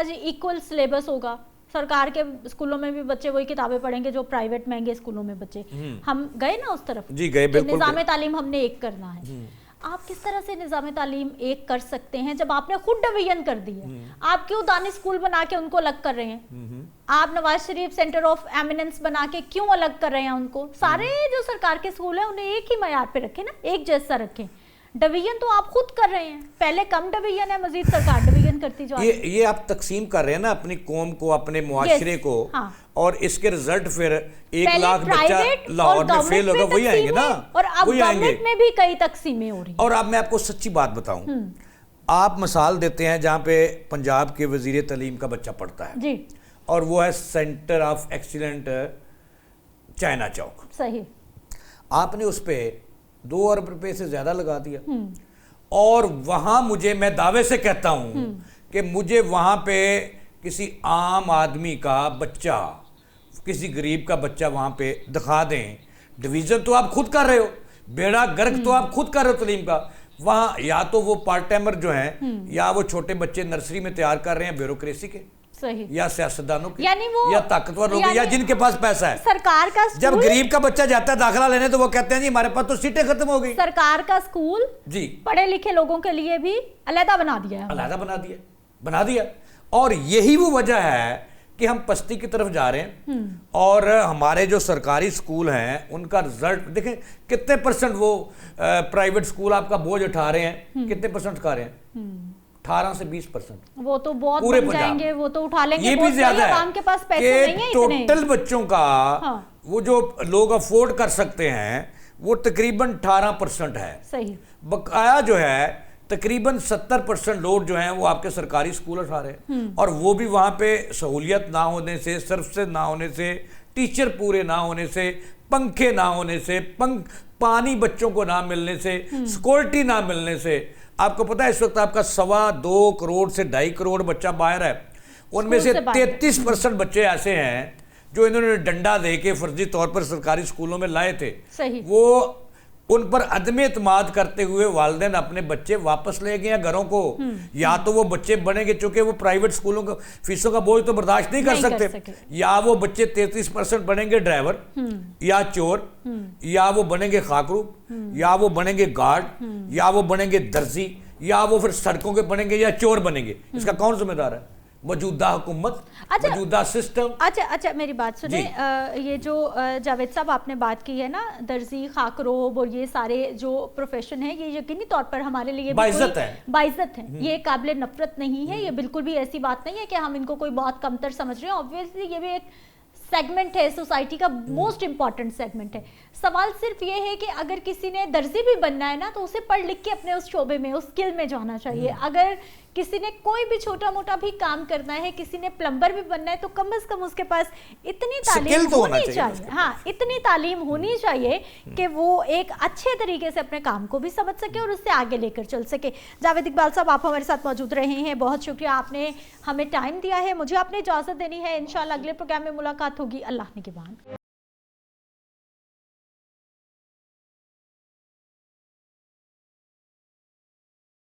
जी इक्वल सिलेबस होगा, सरकार के स्कूलों में भी बच्चे वही किताबें पढ़ेंगे जो प्राइवेट महंगे स्कूलों में बच्चे। हम गए ना उस तरफ, जी गए, बिल्कुल। निज़ाम तालीम हमने एक करना है। आप किस तरह से निज़ाम तालीम एक कर सकते हैं जब आपने खुद डिवीजन कर दी है? आप क्यों दानिश स्कूल बना के उनको अलग कर रहे हैं? आप Nawaz Sharif centre of eminence बना के क्यों अलग कर रहे हैं उनको? सारे जो सरकार के स्कूल हैं उन्हें एक ही मयार पे रखें ना, एक जैसा रखें। डिवीजन तो आप खुद कर रहे हैं, पहले कम डिवीजन है, मजीद सरकार डिवीजन करती जा रही है। ये आप तकसीम कर रहे हैं ना अपनी कौम को, अपने मुआशरे को, और इसके रिजल्ट फिर 1 लाख बच्चा लाहौर में फेल होगा, वही आएंगे ना, और अब गवर्नमेंट में भी कई तकसीमें हो रही हैं। और अब मैं आपको सच्ची बात बताऊं, आप मिसाल देते हैं जहां पे पंजाब के वजीर तालीम का बच्चा पढ़ता है जी, और वो है सेंटर ऑफ एक्सीलेंट चाइना चौक, सही, आपने उस पे 2 अरब रुपए से ज्यादा लगा दिया, और वहां मुझे, मैं दावे से कहता हूं कि मुझे वहां पे किसी आम आदमी का बच्चा, किसी गरीब का बच्चा वहां पे दिखा दें, डिवीजन तो आप खुद कर रहे हो, बेड़ा गर्क तो आप खुद कर रहे हो तालीम का, वहां या तो वो पार्ट टाइमर जो हैं या वो छोटे बच्चे नर्सरी में तैयार कर रहे हैं ब्यूरोक्रेसी के, सही, या सियासतदानों के, यानी वो या ताकतवर लोग, या जिनके पास पैसा है। सरकार का जब गरीब का बच्चा जाता है दाखिला लेने तो वो कहते हैं जी हमारे पास तो सीटें खत्म हो गई। सरकार का स्कूल जी पढ़े लिखे लोगों के लिए भी अलहदा बना दिया है, अलहदा बना दिया। और यही वो वजह है कि हम पस्ती की तरफ जा रहे हैं, और हमारे जो सरकारी स्कूल हैं उनका रिजल्ट देखें, कितने % वो प्राइवेट स्कूल आपका बोझ उठा रहे हैं, कितने % उठा रहे हैं? 18 से 20%। वो तो बहुत पूरे बन जाएंगे, वो तो उठा लेंगे, ये भी ज्यादा है, आवाम के पास पैसे नहीं है इतने। टोटल बच्चों का वो जो लोग अफोर्ड कर सकते हैं वो तकरीबन 18% है, सही, बकाया जो है तकरीबन 70% लोग जो हैं वो आपके सरकारी स्कूल उठा रहे हैं, और वो भी वहाँ पे सहूलियत ना होने से, सर्विसेज ना होने से, टीचर पूरे ना होने से, पंखे ना होने से, पानी बच्चों को ना मिलने से, सिक्योरिटी ना मिलने से। आपको पता है इस वक्त आपका 2.25 करोड़ से 2.5 करोड़ बच्चा बाहर है, उनमें से 33% बच्चे ऐसे हैं जो इन्होंने डंडा दे के फर्जी तौर पर सरकारी स्कूलों में लाए थे, सही, वो उन पर अदम एतमाद करते हुए वालिदैन अपने बच्चे वापस ले गए हैं घरों को। या तो वो बच्चे बनेंगे, चूंकि वो प्राइवेट स्कूलों का फीसों का बोझ तो बर्दाश्त नहीं कर सकते, या वो बच्चे 33% बनेंगे ड्राइवर या चोर, या वो बनेंगे खाकरू, या वो बनेंगे गार्ड, या वो बनेंगे दर्जी, या वो फिर सड़कों के बनेंगे या चोर बनेंगे। इसका कौन जिम्मेदार है? मौजूदा हुकूमत, मौजूदा सिस्टम। अच्छा मेरी बात सुने, ये जो जावेद साहब आपने बात की है ना, दर्जी, खाकरोब और ये सारे जो प्रोफेशन है, ये यकीनी तौर पर हमारे लिए बाइज्जत है, ये काबिल नफरत नहीं है, ये बिल्कुल भी ऐसी बात नहीं है कि हम इनको कोई बहुत कमतर समझ रहे हैं। ऑब्वियसली ये भी एक सेगमेंट है, सोसाइटी का मोस्ट इंपॉर्टेंट सेगमेंट है। सवाल सिर्फ ये है कि अगर किसी ने दर्जी भी बनना है ना, तो उसे पढ़ लिख के अपने उस शोबे में, उस स्किल में जाना चाहिए। अगर किसी ने कोई भी छोटा मोटा भी काम करना है, किसी ने प्लम्बर भी बनना है, तो कम से कम उसके पास इतनी तालीम होनी चाहिए, हाँ, इतनी तालीम होनी चाहिए कि वो एक अच्छे तरीके से अपने काम को भी समझ सके और उससे आगे लेकर चल सके। जावेद इकबाल साहब, आप हमारे साथ मौजूद रहे हैं, बहुत शुक्रिया, आपने हमें टाइम दिया है। मुझे आपने इजाज़त देनी है, इंशाल्लाह अगले प्रोग्राम में मुलाकात होगी। अल्लाह निगहबान।